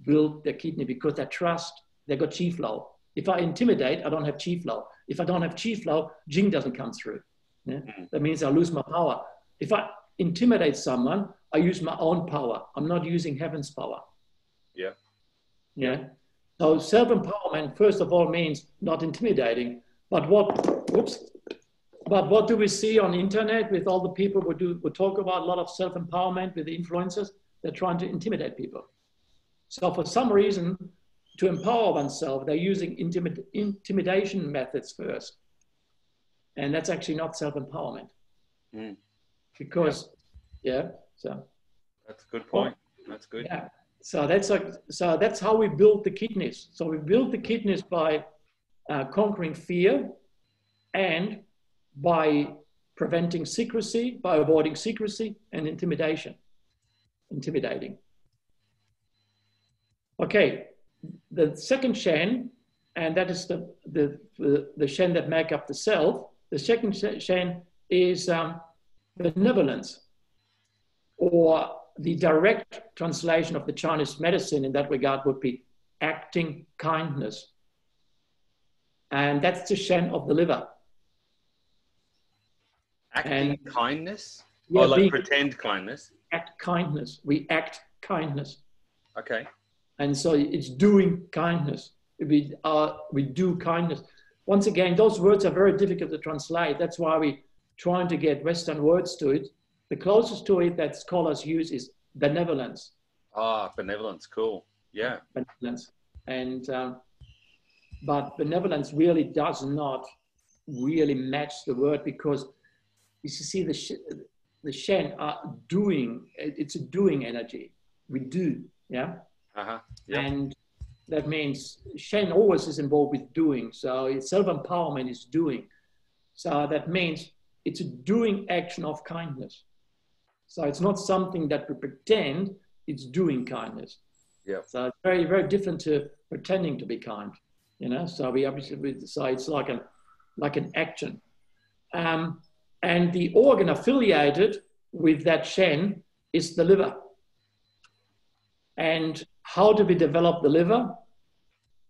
build their kidney because they trust, they got chi flow. If I intimidate, I don't have chi flow. If I don't have chi flow, Jing doesn't come through. Yeah? That means I lose my power. If I intimidate someone, I use my own power. I'm not using heaven's power. Yeah. Yeah. So self-empowerment, first of all, means not intimidating. But what do we see on the internet with all the people who talk about a lot of self-empowerment with the influencers? They're trying to intimidate people. So for some reason, to empower oneself, they're using intimidation methods first. And that's actually not self-empowerment. Because, so. That's a good point. That's good. Yeah. So that's how we build the kidneys. So we build the kidneys by conquering fear and by preventing secrecy, by avoiding secrecy and intimidating. Okay, the second Shan, and that is the Shan that make up the self. The second Shan is benevolence, or the direct translation of the Chinese medicine in that regard would be acting kindness. And that's the Shan of the liver. Acting kindness? Yeah, like pretend kindness? Act kindness. We act kindness. Okay. And so it's doing kindness. We do kindness. Once again, those words are very difficult to translate. That's why we're trying to get Western words to it. The closest to it that scholars use is benevolence. Ah, benevolence, cool. Yeah. Benevolence. And, but benevolence really does not really match the word, because you see the Shan are doing, it's a doing energy. We do, yeah? Yeah. And that means Shan always is involved with doing. So self-empowerment is doing. So that means it's a doing action of kindness. So it's not something that we pretend, it's doing kindness. Yeah. So it's very, very different to pretending to be kind, you know? So we obviously say it's like an action. And the organ affiliated with that Shan is the liver. And how do we develop the liver?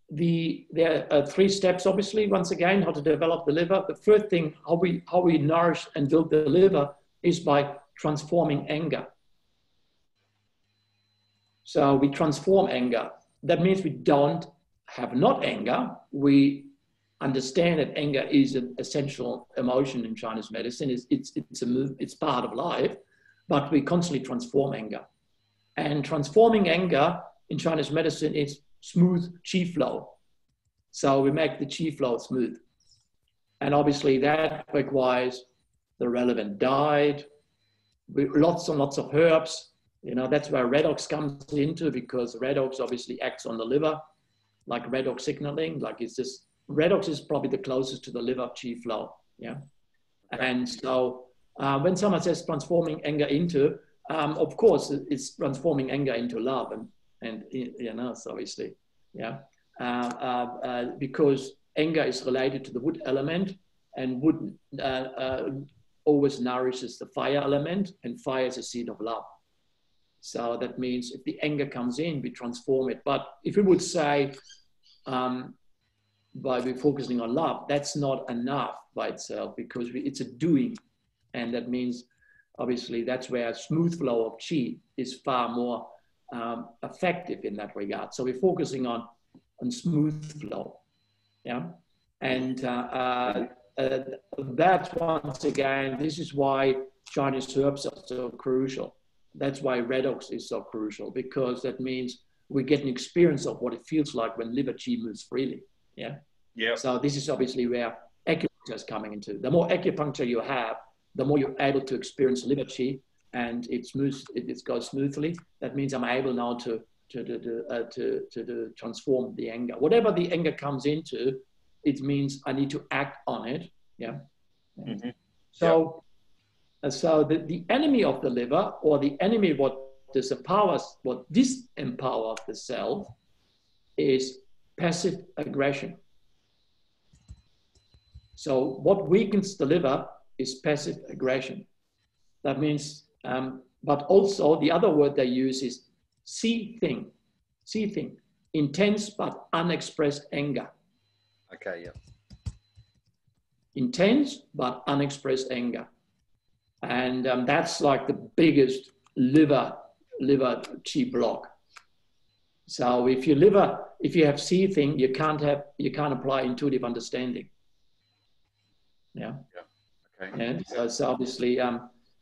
There are 3 steps, obviously, once again, how to develop the liver. The first thing, how we nourish and build the liver is by transforming anger. So we transform anger. That means we don't have not anger. We understand that anger is an essential emotion in Chinese medicine. It's part of life, but we constantly transform anger. And transforming anger in Chinese medicine is smooth chi flow. So we make the chi flow smooth. And obviously that requires the relevant diet, lots and lots of herbs. You know, that's where redox comes into, because redox obviously acts on the liver. like redox signaling. Like it's just, redox is probably the closest to the liver chi flow. Yeah. Okay. And so when someone says transforming anger into, of course, it's transforming anger into love, and you know, so obviously, yeah, because anger is related to the wood element, and wood always nourishes the fire element, and fire is a seed of love. So that means if the anger comes in, we transform it. But if we would say, by focusing on love, that's not enough by itself, because it's a doing. And that means, obviously, that's where smooth flow of chi is far more effective in that regard. So we're focusing on smooth flow. Yeah. And that's, once again, this is why Chinese herbs are so crucial. That's why redox is so crucial, because that means we get an experience of what it feels like when liver chi moves freely. Yeah. Yeah. So this is obviously where acupuncture is coming into. The more acupuncture you have, the more you're able to experience liver chi, and it goes smoothly. That means I'm able now to transform the anger. Whatever the anger comes into, it means I need to act on it. Yeah. Mm-hmm. So, so the enemy of the liver, or the enemy what disempowers the self, is passive aggression. So what weakens the liver is passive aggression. That means, but also the other word they use is seething, intense but unexpressed anger. Okay, yeah. Intense but unexpressed anger. And that's like the biggest liver chi block. So if you have seething, you can't apply intuitive understanding. Yeah. Okay. And so obviously,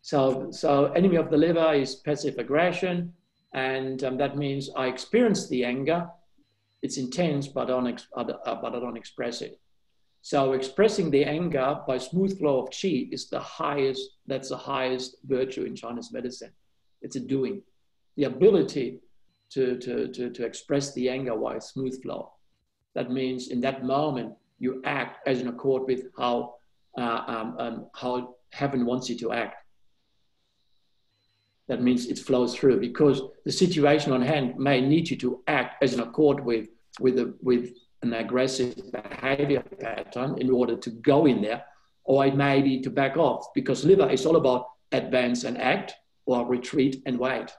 so enemy of the liver is passive aggression, and that means I experience the anger. It's intense, but I don't express it. So expressing the anger by smooth flow of chi is the highest. That's the highest virtue in Chinese medicine. It's a doing, the ability to express the anger while smooth flow. That means in that moment you act as in accord with how heaven wants you to act. That means it flows through, because the situation on hand may need you to act as in accord with an aggressive behavior pattern in order to go in there, or it may be to back off, because liver is all about advance and act, or retreat and wait.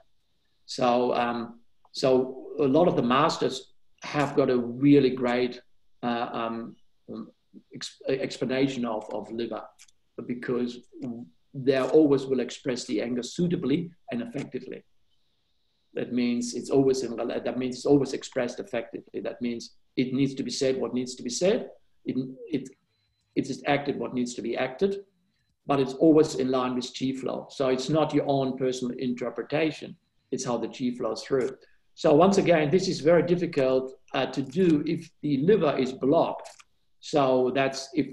So, so a lot of the masters have got a really great explanation of liver, because they always will express the anger suitably and effectively. That means it's always expressed effectively. That means it needs to be said what needs to be said. It is acted what needs to be acted, but it's always in line with chi flow. So it's not your own personal interpretation. It's how the chi flows through. So once again, this is very difficult to do if the liver is blocked. So that's if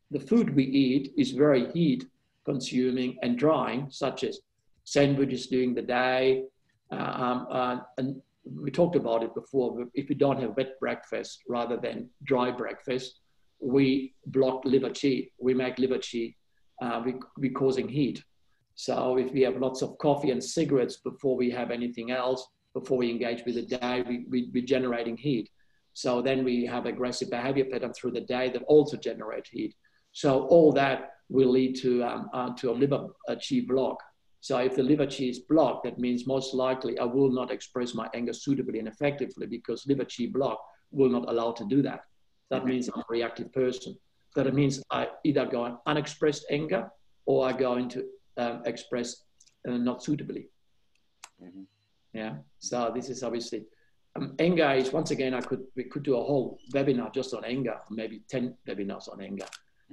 the food we eat is very heat consuming and drying, such as sandwiches during the day, and we talked about it before. If we don't have wet breakfast rather than dry breakfast, we block liver chi. We make liver chi. We're causing heat. So if we have lots of coffee and cigarettes before we have anything else, before we engage with the day, we're generating heat. So then we have aggressive behavior pattern through the day that also generate heat. So all that will lead to a liver chi block. So if the liver chi is blocked, that means most likely I will not express my anger suitably and effectively, because liver chi block will not allow to do that. That means I'm a reactive person. So that means I either go on unexpressed anger, or I go into express not suitably. Mm-hmm. Yeah. So this is obviously anger is, once again, we could do a whole webinar just on anger, maybe 10 webinars on anger,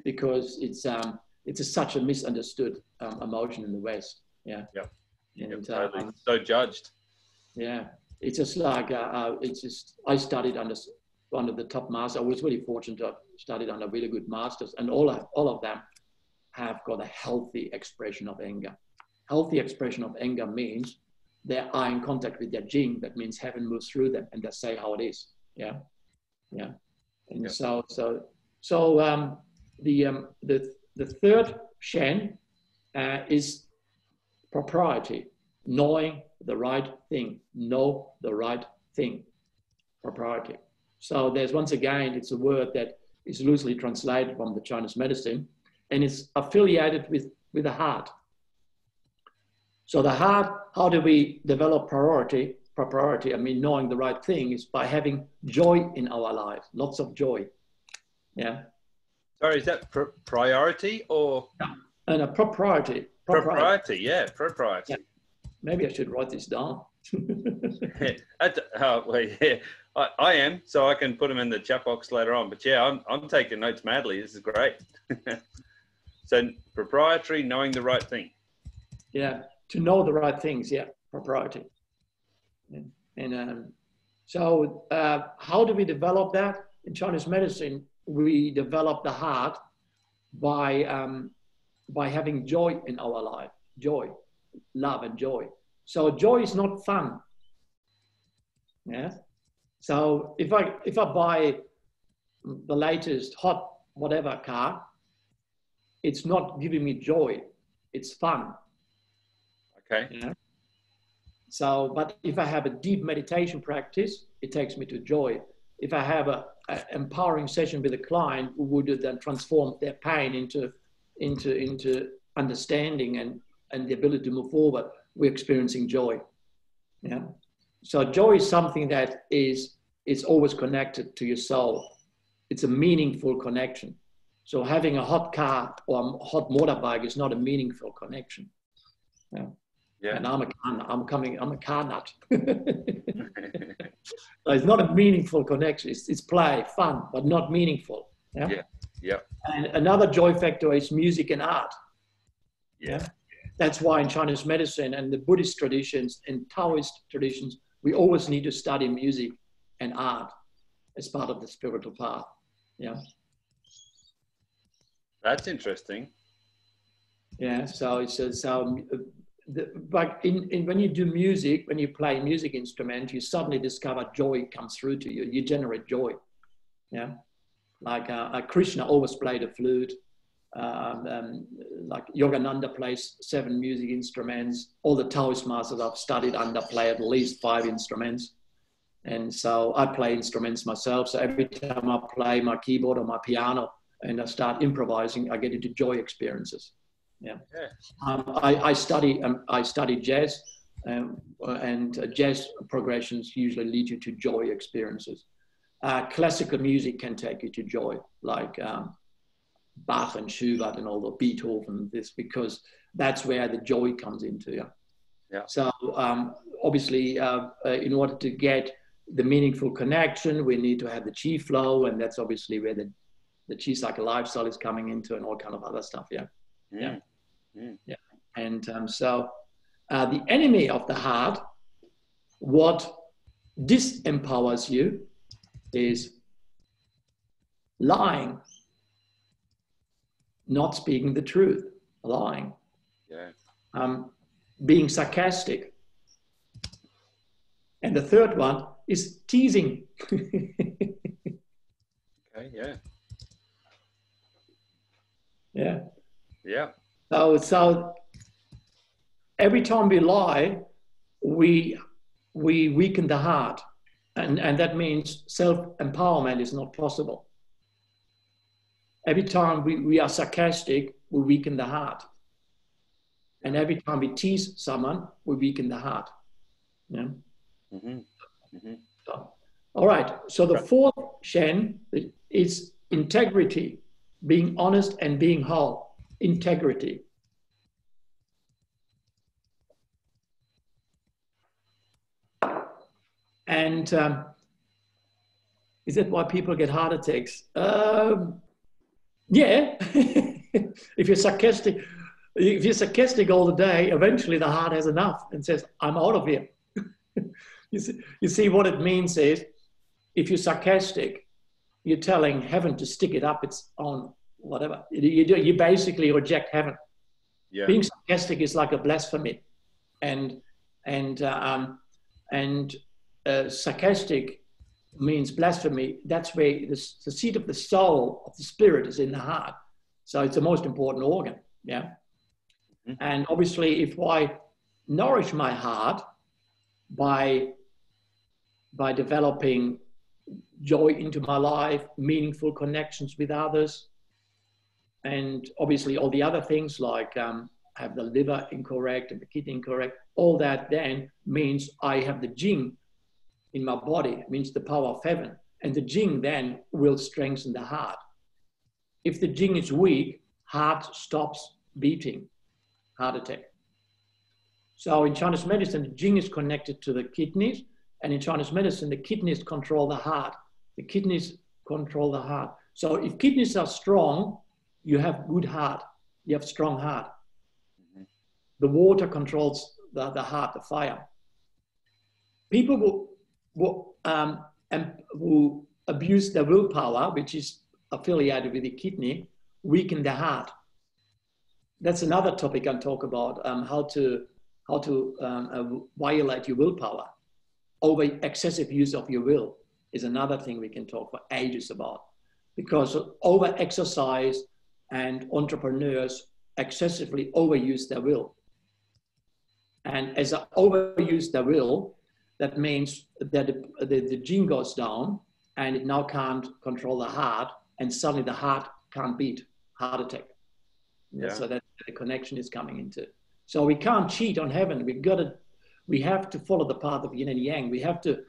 because it's such a misunderstood emotion in the West. Yeah. Yep. And, totally. So judged. Yeah. It's just like I studied under one of the top masters. I was really fortunate to have studied under really good masters, and all of them have got a healthy expression of anger. Healthy expression of anger means they are in contact with their jing. That means heaven moves through them, and they say how it is. Yeah, yeah. And Yeah. The third Shen is propriety, knowing the right thing. Know the right thing. Propriety. So there's, once again, it's a word that is loosely translated from the Chinese medicine, and it's affiliated with the heart. So the heart, how do we develop propriety? I mean, knowing the right thing is by having joy in our life, lots of joy. Yeah. Sorry, is that priority or? Yeah. And a propriety. Propriety, yeah, propriety. Yeah. Maybe I should write this down. Yeah, I am, so I can put them in the chat box later on. But yeah, I'm taking notes madly. This is great. So proprietary, knowing the right thing. Yeah, to know the right things. Yeah, propriety. And so how do we develop that? In Chinese medicine, we develop the heart by having joy in our life. Joy, love and joy. So joy is not fun. Yeah. So if I buy the latest hot whatever car, it's not giving me joy. It's fun. Okay. Yeah. So, but if I have a deep meditation practice, it takes me to joy. If I have a empowering session with a client who would then transform their pain into understanding and the ability to move forward, we're experiencing joy. Yeah. So joy is something that is always connected to your soul. It's a meaningful connection. So having a hot car or a hot motorbike is not a meaningful connection. Yeah. Yeah. And I'm a car nut. So it's not a meaningful connection. It's play, fun, but not meaningful. Yeah. Yeah. Yeah. And another joy factor is music and art. Yeah. That's why in Chinese medicine and the Buddhist traditions and Taoist traditions, we always need to study music and art as part of the spiritual path. Yeah. That's interesting. Yeah. So it's but when you do music, when you play music instrument, you suddenly discover joy comes through to you. You generate joy. Yeah. Like Krishna always played a flute. Like Yogananda plays 7 music instruments. All the Taoist masters I've studied under play at least 5 instruments. And so I play instruments myself. So every time I play my keyboard or my piano and I start improvising, I get into joy experiences. Yeah. I study jazz, and jazz progressions usually lead you to joy experiences. Classical music can take you to joy, like Bach and Schubert and all the Beethoven, because that's where the joy comes into. Yeah. Yeah. So obviously, in order to get the meaningful connection, we need to have the chi flow, and that's obviously where the chi cycle lifestyle is coming into, and all kind of other stuff. Yeah. Yeah. Yeah. And so the enemy of the heart, what disempowers you, is lying, not speaking the truth, lying. Yeah. Being sarcastic. And the third one is teasing. Okay, yeah. Yeah. Yeah. So every time we lie, we weaken the heart. And that means self-empowerment is not possible. Every time we are sarcastic, we weaken the heart. And every time we tease someone, we weaken the heart. Yeah. Mm-hmm. Mm-hmm. So, all right. So the fourth Shen is integrity, being honest and being whole. Integrity. And is that why people get heart attacks? Yeah. If you're sarcastic all the day, eventually the heart has enough and says, I'm out of here. You see what it means is, if you're sarcastic, you're telling heaven to stick it up its own whatever. You basically reject heaven. Yeah. Being sarcastic is like a blasphemy. And and sarcastic means blasphemy. That's where the seat of the soul of the spirit is in the heart. So it's the most important organ. Yeah. Mm-hmm. And obviously, if I nourish my heart by developing joy into my life, meaningful connections with others, and obviously all the other things like have the liver incorrect and the kidney incorrect, all that then means I have the jing in my body. It means the power of heaven. And the jing then will strengthen the heart. If the jing is weak, heart stops beating, heart attack. So in Chinese medicine, the jing is connected to the kidneys. And in Chinese medicine, the kidneys control the heart. The kidneys control the heart. So if kidneys are strong, you have good heart. You have strong heart. Mm-hmm. The water controls the heart, the fire. People who abuse their willpower, which is affiliated with the kidney, weaken the heart. That's another topic I'll talk about, how to violate your willpower. Over excessive use of your will is another thing we can talk for ages about, because over exercise and entrepreneurs excessively overuse their will. And as I overuse their will, that means that the gene goes down and it now can't control the heart, and suddenly the heart can't beat, heart attack. Yeah. So that the connection is coming into. So we can't cheat on heaven. We have to follow the path of yin and yang. We have to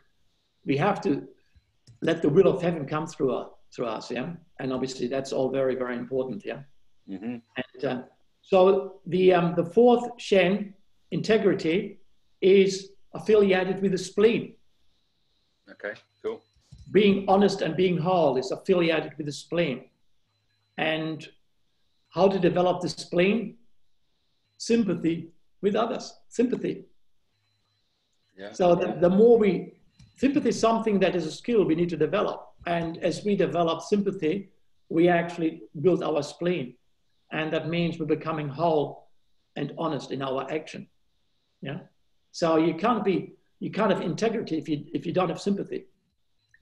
let the will of heaven come through us, yeah. And obviously that's all very, very important, yeah. Mm-hmm. And so the fourth Shen, integrity, is affiliated with the spleen. Okay, cool. Being honest and being whole is affiliated with the spleen. And how to develop the spleen? Sympathy with others, sympathy. Yeah. So the more sympathy is something that is a skill we need to develop. And as we develop sympathy, we actually build our spleen. And that means we're becoming whole and honest in our action. Yeah. So you can't have integrity if you don't have sympathy.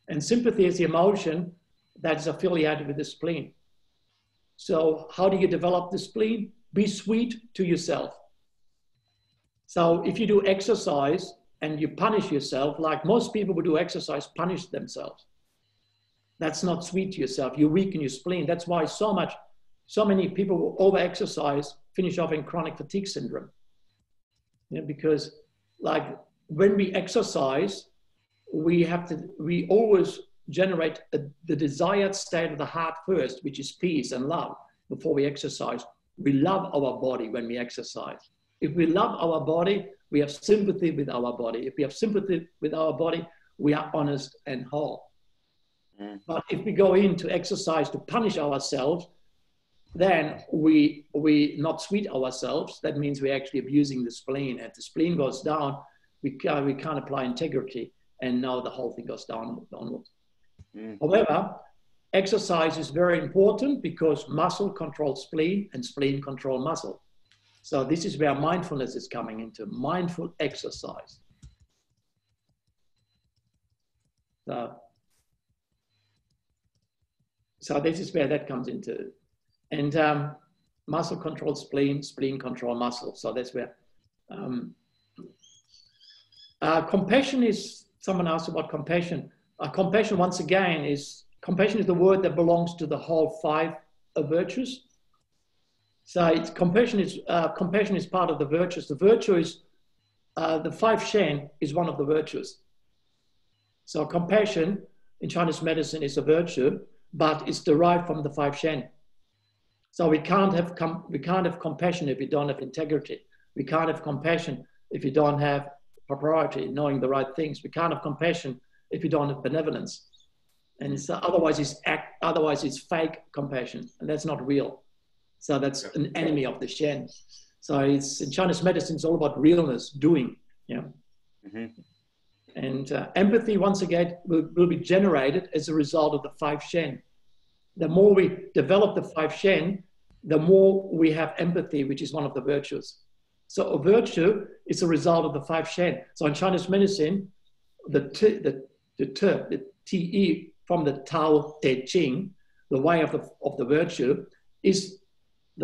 And sympathy is the emotion that is affiliated with the spleen. So how do you develop the spleen? Be sweet to yourself. So if you do exercise and you punish yourself, like most people who do exercise punish themselves, that's not sweet to yourself. You weaken your spleen. That's why so many people who over-exercise finish off in chronic fatigue syndrome. Yeah, because like when we exercise, we always generate the desired state of the heart first, which is peace and love, before we exercise. We love our body when we exercise. If we love our body, we have sympathy with our body. If we have sympathy with our body, we are honest and whole. Mm. But if we go into exercise to punish ourselves, then we not sweet ourselves. That means we're actually abusing the spleen. As the spleen goes down, we can't apply integrity, and now the whole thing goes downwards. Mm. However, exercise is very important because muscle controls spleen and spleen control muscle. So this is where mindfulness is coming into, mindful exercise. So this is where that comes into. And muscle controls spleen, spleen control muscle. So that's where compassion is, someone asked about compassion. Compassion, once again, compassion is the word that belongs to the whole 5 virtues. So compassion is part of the virtues. The virtue is, the 5 Shen is one of the virtues. So compassion in Chinese medicine is a virtue, but it's derived from the 5 Shen. So we can't have compassion if you don't have integrity. We can't have compassion if you don't have propriety, knowing the right things. We can't have compassion if you don't have benevolence. And otherwise it's fake compassion, and that's not real. So that's an enemy of the Shen. So it's in Chinese medicine, it's all about realness, doing. Yeah. Mm-hmm. And empathy, once again, will be generated as a result of the 5 Shen. The more we develop the 5 Shen, the more we have empathy, which is one of the virtues. So a virtue is a result of the 5 Shen. So in Chinese medicine, the Te from the Tao Te Ching, the way of the virtue, is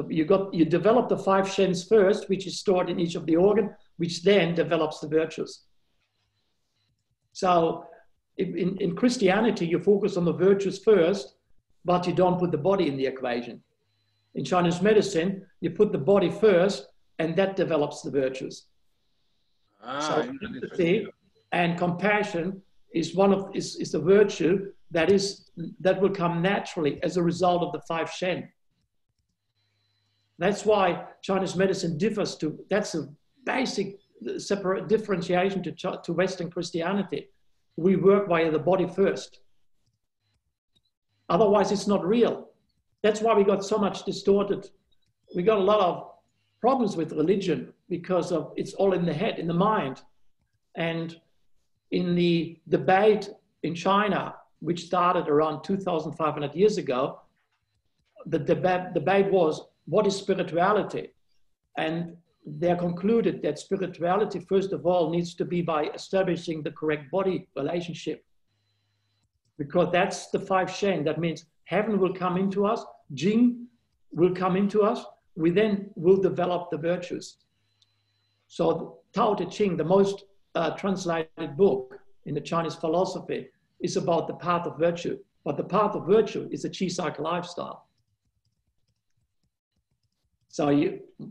you develop the 5 Shens first, which is stored in each of the organ, which then develops the virtues. So in Christianity, you focus on the virtues first, but you don't put the body in the equation. In Chinese medicine, you put the body first, and that develops the virtues. So empathy and compassion is is a virtue that will come naturally as a result of the 5 Shen. That's why Chinese medicine differs that's a basic separate differentiation to Western Christianity. We work via the body first. Otherwise, it's not real. That's why we got so much distorted. We got a lot of problems with religion because of it's all in the head, in the mind. And in the debate in China, which started around 2,500 years ago, the debate was, what is spirituality? And they concluded that spirituality, first of all, needs to be by establishing the correct body relationship. Because that's the 5 Shen. That means heaven will come into us, Jing will come into us, we then will develop the virtues. So Tao Te Ching, the most translated book in the Chinese philosophy, is about the path of virtue. But the path of virtue is a Qi cycle lifestyle. So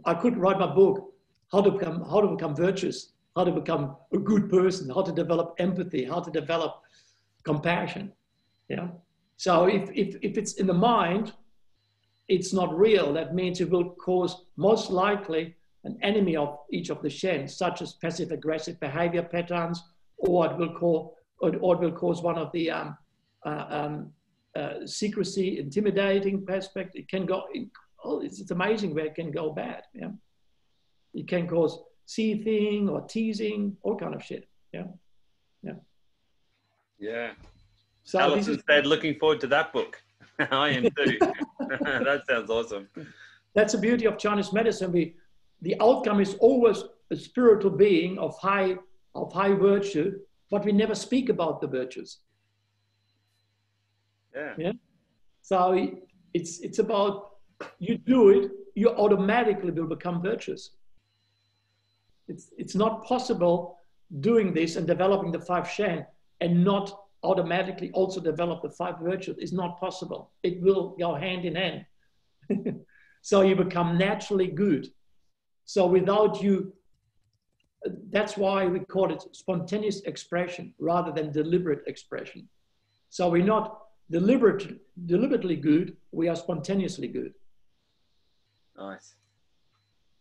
I could write my book, how to become virtuous, how to become a good person, how to develop empathy, how to develop compassion. Yeah. So if it's in the mind, it's not real. That means it will cause most likely an enemy of each of the Shen, such as passive-aggressive behavior patterns, or it will cause one of the secrecy, intimidating aspect. It can go. It's amazing where it can go bad. Yeah, it can cause seething or teasing, all kind of shit. Yeah, yeah, yeah. So Alison said, looking forward to that book. I am too. That sounds awesome. That's the beauty of Chinese medicine. The outcome is always a spiritual being of high virtue, but we never speak about the virtues. Yeah. Yeah. So it's about, you do it, you automatically will become virtuous. It's not possible doing this and developing the 5 Shen and not automatically also develop the 5 virtues. It's not possible. It will go hand in hand. So you become naturally good. So without you, that's why we call it spontaneous expression rather than deliberate expression. So we're not deliberately good, we are spontaneously good. Nice.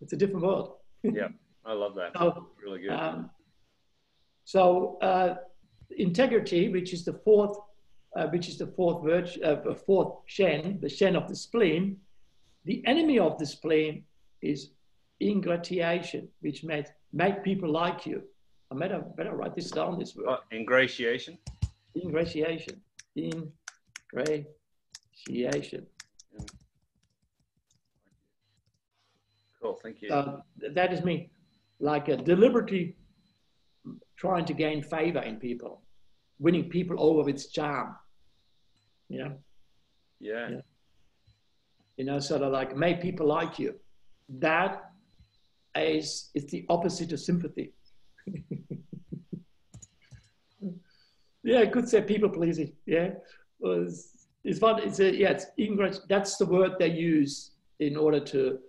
It's a different world. Yeah, I love that. So, really good. Integrity, which is the fourth virtue, fourth Shen, the Shen of the spleen. The enemy of the spleen is ingratiation, which make people like you. I better write this down, this word. Ingratiation? Ingratiation. Ingratiation. Cool, thank you. That is me, like deliberately trying to gain favor in people, winning people over with charm. Yeah. Yeah. You know, sort of like make people like you. That is the opposite of sympathy. Yeah, I could say people pleasing. Yeah, that's the word they use in order to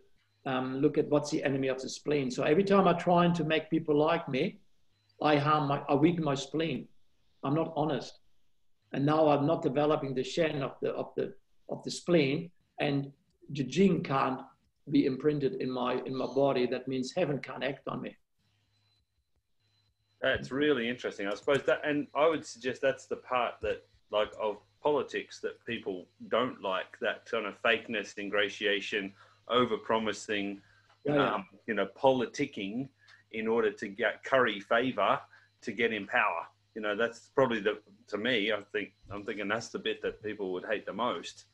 look at what's the enemy of the spleen. So every time I'm trying to make people like me, I weaken my spleen. I'm not honest, and now I'm not developing the Shen of the spleen, and the Jing can't be imprinted in my body. That means heaven can't act on me. That's really interesting. I suppose that, and I would suggest that's the part that, like, of politics that people don't like, that kind of fakeness, ingratiation, over-promising, you know, politicking in order to curry favor to get in power. You know, that's probably I'm thinking that's the bit that people would hate the most.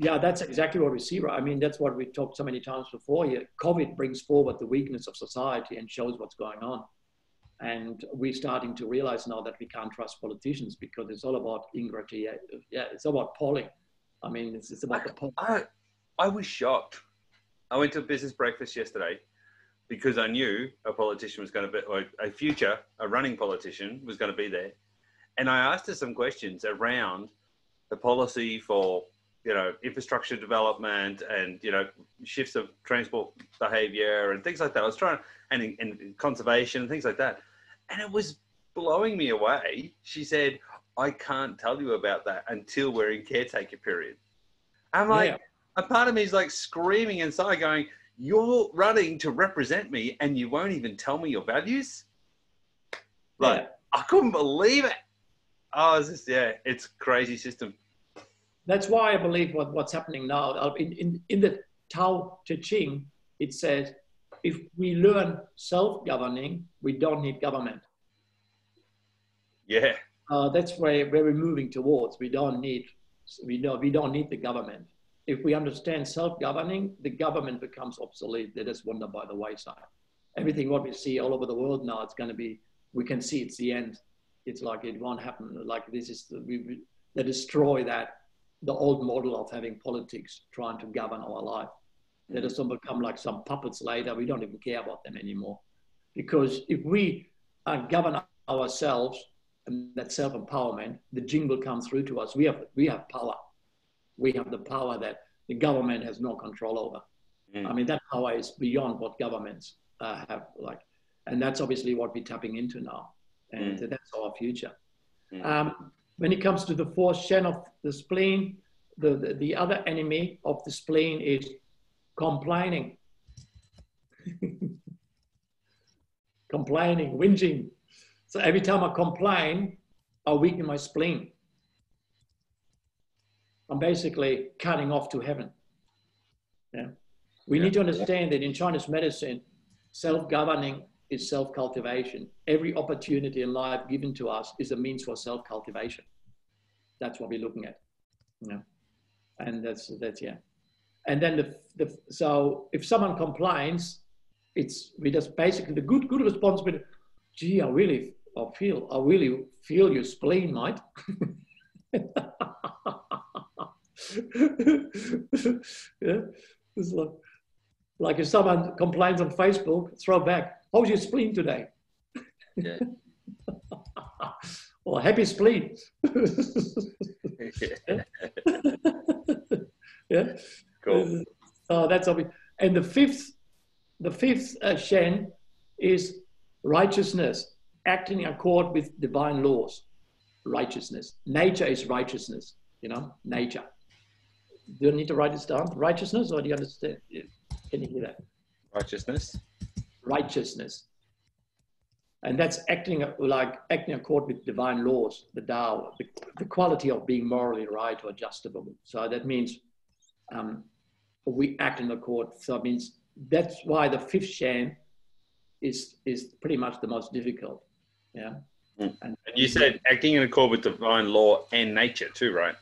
Yeah, that's exactly what we see, right? I mean, that's what we talked so many times before here. COVID brings forward the weakness of society and shows what's going on. And we're starting to realize now that we can't trust politicians because it's all about ingratitude. Yeah, it's about polling. I mean, it's about the polling. I was shocked. I went to a business breakfast yesterday because I knew a politician was going to be, or a running politician was going to be there. And I asked her some questions around the policy for, infrastructure development and, shifts of transport behavior and things like that. I was trying, and conservation and things like that. And it was blowing me away. She said, I can't tell you about that until we're in caretaker period. I'm like, a part of me is like screaming inside going, you're running to represent me and you won't even tell me your values? Like, I couldn't believe it. Oh, it's just, it's a crazy system. That's why I believe what's happening now. In the Tao Te Ching, it says, if we learn self-governing, we don't need government. Yeah. That's where we're moving towards. We don't need the government. If we understand self-governing, the government becomes obsolete. They just wander by the wayside. Everything what we see all over the world now, it's going to be, we can see it's the end. It's like it won't happen. Like this is, they destroy the old model of having politics trying to govern our life. They just become like some puppets later. We don't even care about them anymore. Because if we govern ourselves, and that self-empowerment, the Jing will come through to us. We have power. We have the power that the government has no control over. I mean, that power is beyond what governments have, and that's obviously what we're tapping into now. And that's our future. When it comes to the fourth shen of the spleen, the other enemy of the spleen is complaining. Complaining, whinging. So every time I complain, I weaken my spleen. I'm basically cutting off to heaven. Yeah. We need to understand that in Chinese medicine, self-governing is self-cultivation. Every opportunity in life given to us is a means for self-cultivation. That's what we're looking at. Yeah. And that's yeah. And then so if someone complains, we just basically the good response with, gee, I really feel your spleen, mate. Yeah. It's like if someone complains on Facebook, throw back, how's your spleen today? Yeah. Or happy spleen. Yeah. Cool. So that's obvious. And the fifth Shen is righteousness, acting in accord with divine laws. Righteousness. Nature is righteousness, nature. Do you need to write this down? Righteousness, or do you understand? Can you hear that? Righteousness. Righteousness. And that's acting in accord with divine laws, the Tao, the quality of being morally right or justifiable. So that means we act in accord. So it means that's why the fifth Shen is pretty much the most difficult. Yeah. And you said acting in accord with divine law and nature too, right?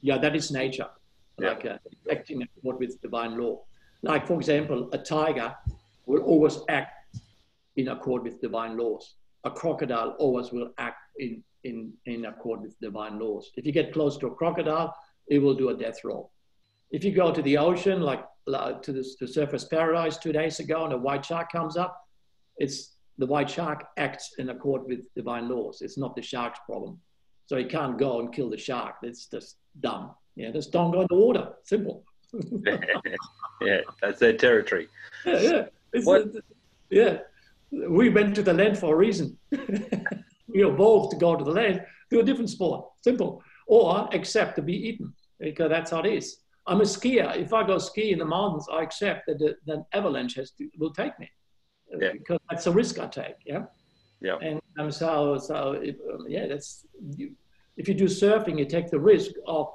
Yeah, that is nature. Acting in accord with divine law. Like, for example, a tiger will always act in accord with divine laws. A crocodile always will act in accord with divine laws. If you get close to a crocodile, it will do a death roll. If you go to the ocean, like to the Surface Paradise 2 days ago, and a white shark comes up, the white shark acts in accord with divine laws. It's not the shark's problem. So you can't go and kill the shark. It's just dumb. Yeah, just don't go in the water. Simple. Yeah, that's their territory. Yeah. Yeah. We went to the land for a reason. We evolved to go to the land, do a different sport. Simple. Or accept to be eaten, because that's how it is. I'm a skier. If I go ski in the mountains, I accept that the avalanche will take me. Yeah. Because that's a risk I take. Yeah. Yeah. And that's if you do surfing, you take the risk of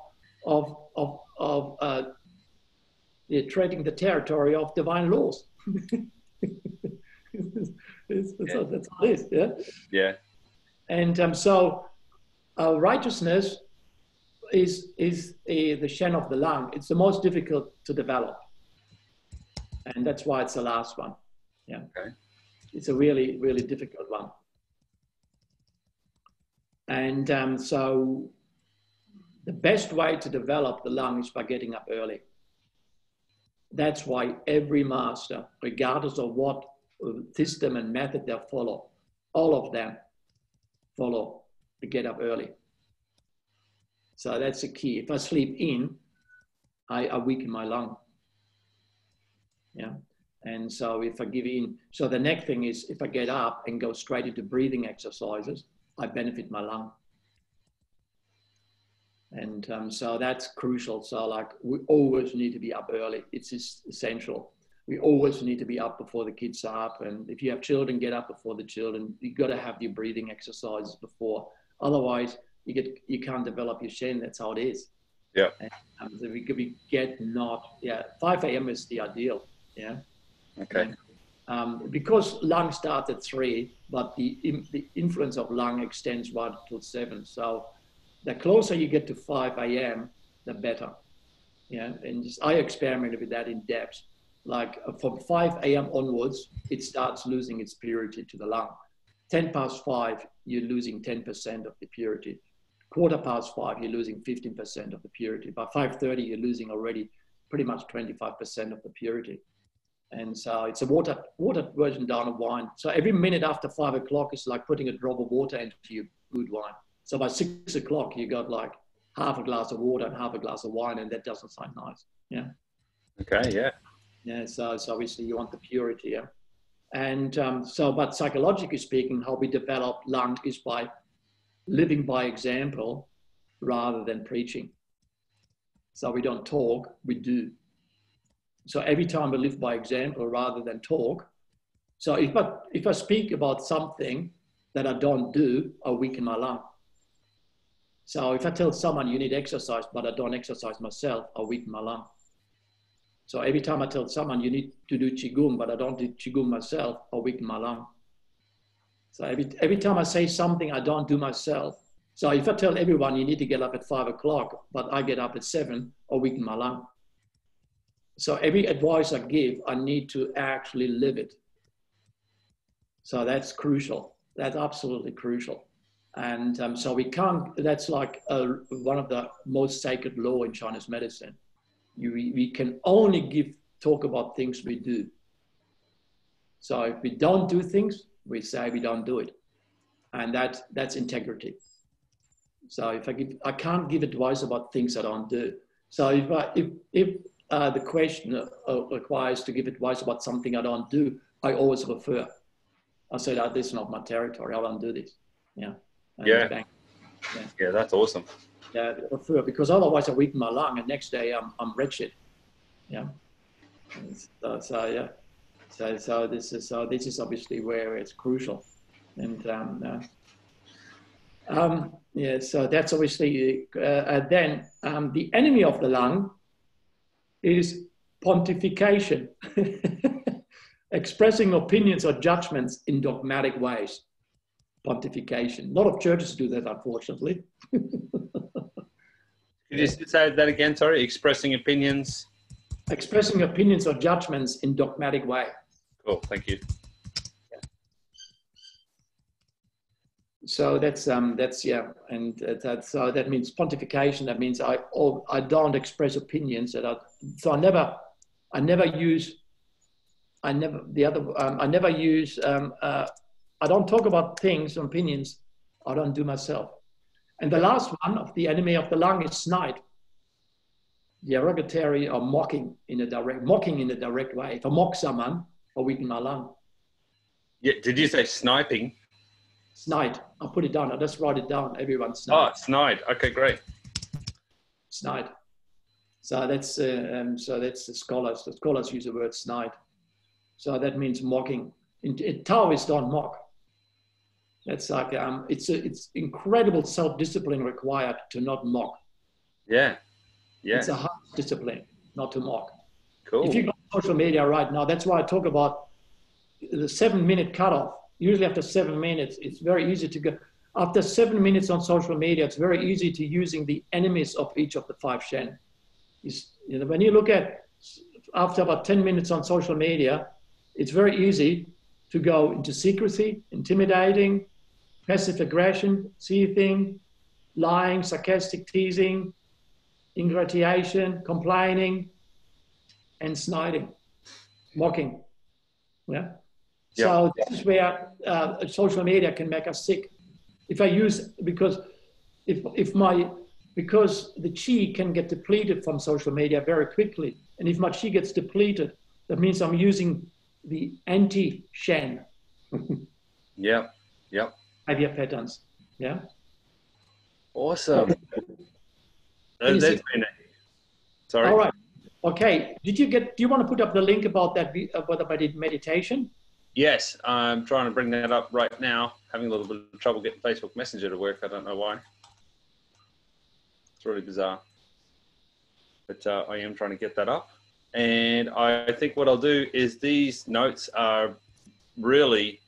treading the territory of divine laws. That's how it is. Yeah. Yeah. And righteousness the Shen of the lung. It's the most difficult to develop. And that's why it's the last one. Yeah. Okay. It's a really, really difficult one. And so the best way to develop the lung is by getting up early. That's why every master, regardless of what system and method they follow, all of them follow to get up early. So that's the key. If I sleep in, I weaken my lung. Yeah. And so if I give in, so the next thing is if I get up and go straight into breathing exercises, I benefit my lung. And so that's crucial. So like we always need to be up early. It's just essential. We always need to be up before the kids are up. And if you have children, get up before the children. You've got to have your breathing exercises before. Otherwise, you can't develop your Shen. That's how it is. Yeah. And so we get not, 5 a.m. is the ideal. Yeah. Okay. Because lung starts at 3, but the influence of lung extends right till 7. So the closer you get to 5 a.m., the better. Yeah. And I experimented with that in depth. Like from 5 a.m. onwards, it starts losing its purity to the lung. 10 past 5, you're losing 10% of the purity. Quarter past 5, you're losing 15% of the purity. By 5:30, you're losing already pretty much 25% of the purity. And so it's a water version down of wine. So every minute after 5 o'clock is like putting a drop of water into your good wine. So by 6 o'clock, you got like half a glass of water and half a glass of wine, and that doesn't sound nice. Yeah. Okay. Yeah. Yeah. So obviously you want the purity. Yeah. And but psychologically speaking, how we develop lung is by living by example rather than preaching. So we don't talk, we do. So every time we live by example rather than talk. So if I speak about something that I don't do, I weaken my lung. So if I tell someone you need exercise, but I don't exercise myself, I weaken my lung. So every time I tell someone you need to do Qigong, but I don't do Qigong myself, I weaken my lung. So every time I say something I don't do myself, so if I tell everyone you need to get up at 5 o'clock, but I get up at 7, I weaken my lung. So every advice I give, I need to actually live it. So that's crucial. That's absolutely crucial. And so we can't, that's like one of the most sacred law in Chinese medicine. We can only talk about things we do. So if we don't do things, we say we don't do it. And that's integrity. So I can't give advice about things I don't do. So if the question requires to give advice about something I don't do, I always refer. I say that this is not my territory. I don't do this. Yeah. Yeah. Yeah, that's awesome. Yeah, refer, because otherwise I weaken my lung, and next day I'm wretched. Yeah. So this is obviously where it's crucial, and so that's obviously then the enemy of the lung is pontification, expressing opinions or judgments in dogmatic ways. Pontification. A lot of churches do that, unfortunately. Could you say that again? Sorry, expressing opinions. Expressing opinions or judgments in dogmatic way. Cool, thank you. Yeah. So that's yeah, and so that means pontification. That means I don't express opinions I don't talk about things or opinions I don't do myself. And the last one of the enemy of the lung is snide. Derogatory or mocking in a direct way. If I mock someone, I weaken my lung. Yeah, did you say sniping? Snide. I'll put it down. I'll just write it down. Everyone snide. Oh, snide. Okay, great. Snide. So that's the scholars. The scholars use the word snide. So that means mocking. Taoists don't mock. That's like it's incredible self-discipline required to not mock. Yeah. Yeah. It's a hard discipline not to mock. Cool. If you go on social media right now, that's why I talk about the 7-minute cutoff. Usually after 7 minutes, it's very easy to go. After 7 minutes on social media, it's very easy to using the enemies of each of the 5 Shen. When you look at after about 10 minutes on social media, it's very easy to go into secrecy, intimidating, passive aggression, seething, lying, sarcastic teasing, ingratiation, complaining, and sniding, mocking. Yeah. So this is where social media can make us sick. If I use, because because the chi can get depleted from social media very quickly. And if my chi gets depleted, that means I'm using the anti-Shen. Yep. Behavior patterns. Yeah. Awesome. That's been it. Sorry. All right. Okay. Do you want to put up the link about that, about the meditation? Yes, I'm trying to bring that up right now. Having a little bit of trouble getting Facebook Messenger to work. I don't know why. It's really bizarre. But I am trying to get that up. And I think what I'll do is these notes are really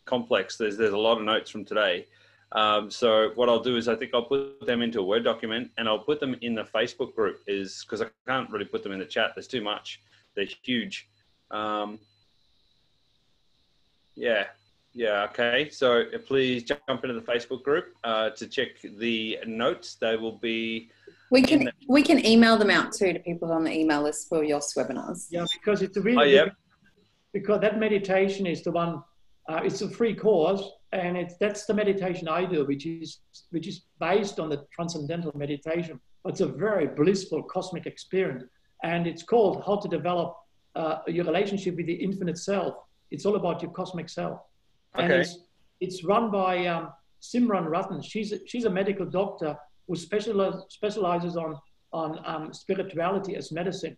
complex. There's a lot of notes from today. So what I'll do is I think I'll put them into a Word document and I'll put them in the Facebook group because I can't really put them in the chat. There's too much. They're huge. Yeah, okay. So please jump into the Facebook group to check the notes. They will be... We can email them out too to people on the email list for your webinars. Yeah, because it's a really because that meditation is the one. It's a free course, and that's the meditation I do, which is based on the transcendental meditation. It's a very blissful cosmic experience, and it's called How to Develop Your Relationship with the Infinite Self. It's all about your cosmic self, and it's run by Simran Ratan. She's a medical doctor who specializes on spirituality as medicine.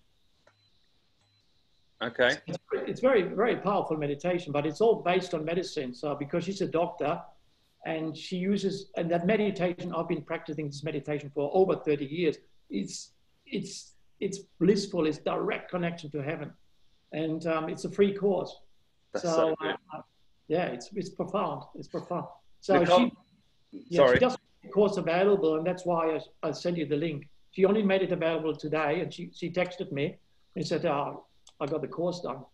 Okay. It's very, very powerful meditation, but it's all based on medicine. So because she's a doctor and she uses, and that meditation, I've been practicing this meditation for over 30 years. It's blissful. It's direct connection to heaven. And it's a free course. That's so good. Yeah, it's profound. It's profound. So Nicole, she does the course available, and that's why I sent you the link. She only made it available today, and she texted me and said, "Oh, I got the course done,"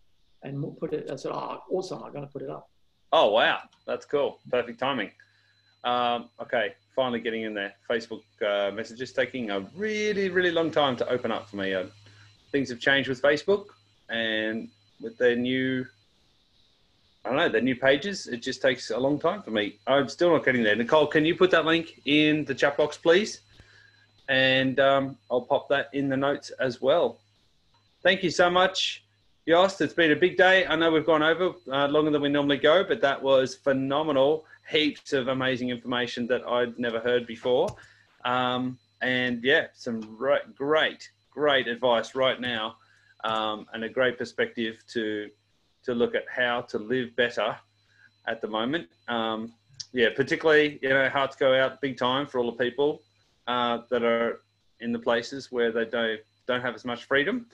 and put it. I said, "Oh, awesome! I'm going to put it up." Oh wow, that's cool. Perfect timing. Okay, finally getting in there. Facebook messages taking a really, really long time to open up for me. Things have changed with Facebook, and with their new, I don't know, their new pages, it just takes a long time for me. I'm still not getting there. Nicole, can you put that link in the chat box, please? And I'll pop that in the notes as well. Thank you so much, Jost. It's been a big day. I know we've gone over longer than we normally go, but that was phenomenal. Heaps of amazing information that I'd never heard before. And yeah, some great advice right now, and a great perspective to look at how to live better at the moment. Yeah, particularly, hard to go out big time for all the people that are in the places where they don't have as much freedom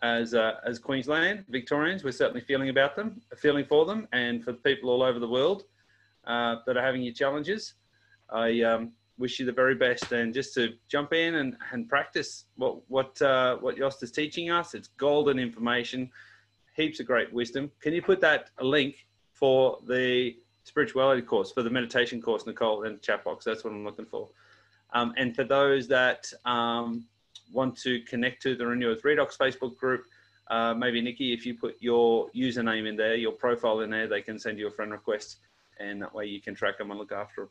as Queensland, Victorians. We're certainly feeling for them, and for people all over the world that are having your challenges. I wish you the very best, and just to jump in and practice what Jost is teaching us. It's golden information, heaps of great wisdom. Can you put that link for the spirituality course, for the meditation course, Nicole, in the chat box? That's what I'm looking for. And for those that want to connect to the Renew with Redox Facebook group, maybe Nikki, if you put your username in there, your profile in there, they can send you a friend request, and that way you can track them and look after them.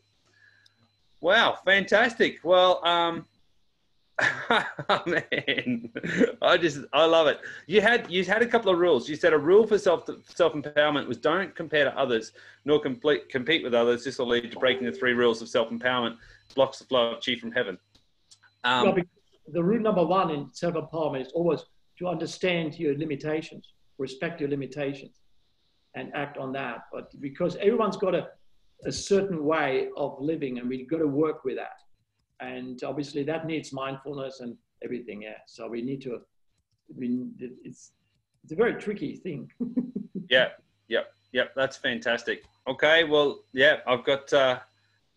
Wow, fantastic. Well, man, I love it. You had a couple of rules. You said a rule for self-empowerment was don't compare to others, nor compete with others. This will lead to breaking the 3 rules of self-empowerment. Blocks the flow of chi from heaven. Well, the rule number 1 in self-empowerment is always to understand your limitations, respect your limitations, and act on that. But because everyone's got a certain way of living, and we've got to work with that. And obviously that needs mindfulness and everything. Yeah. So we need to, it's a very tricky thing. Yep. That's fantastic. Okay. Well, yeah, I've got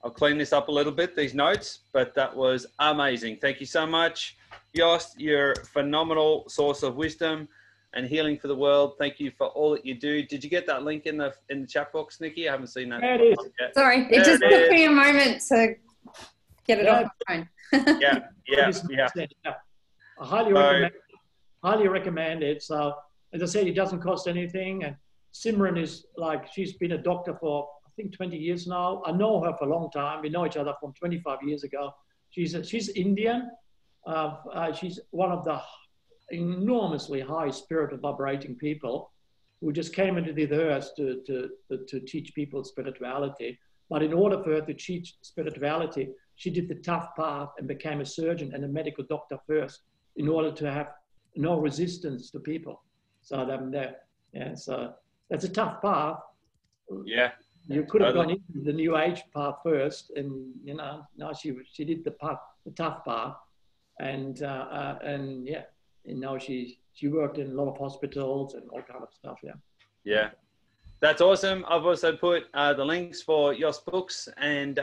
I'll clean this up a little bit, these notes, but that was amazing. Thank you so much, Jost. You're a phenomenal source of wisdom and healing for the world. Thank you for all that you do. Did you get that link in the chat box, Nikki? I haven't seen that There it is. yet. Sorry, it just took me a moment to get it off my phone. Yeah. I highly recommend it. So as I said, it doesn't cost anything. And Simran is like, she's been a doctor for, I think, 20 years now. I know her for a long time. We know each other from 25 years ago. She's Indian. She's one of the enormously high spirit of vibrating people who just came into the earth to teach people spirituality. But in order for her to teach spirituality, she did the tough path and became a surgeon and a medical doctor first in order to have no resistance to people. So so that's a tough path. Yeah. You could have gone into the new age path first, and now she did the tough path, and now she worked in a lot of hospitals and all kind of stuff. Yeah, that's awesome. I've also put the links for Jost's books and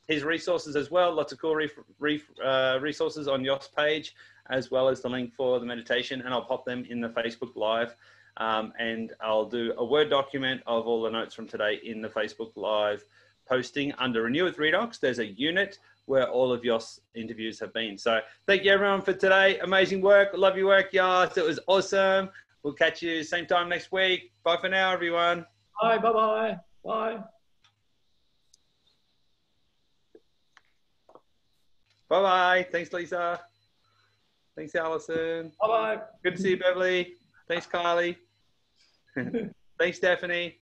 his resources as well. Lots of cool resources on Jost's page, as well as the link for the meditation, and I'll pop them in the Facebook Live. And I'll do a Word document of all the notes from today in the Facebook Live posting under Renew with Redox. There's a unit where all of Jost's interviews have been. So thank you everyone for today. Amazing work. Love your work, Jost. It was awesome. We'll catch you same time next week. Bye for now, everyone. Bye, bye-bye. Bye. Bye-bye. Thanks, Lisa. Thanks, Alison. Bye-bye. Good to see you, Beverly. Thanks, Kylie. Thanks, Stephanie.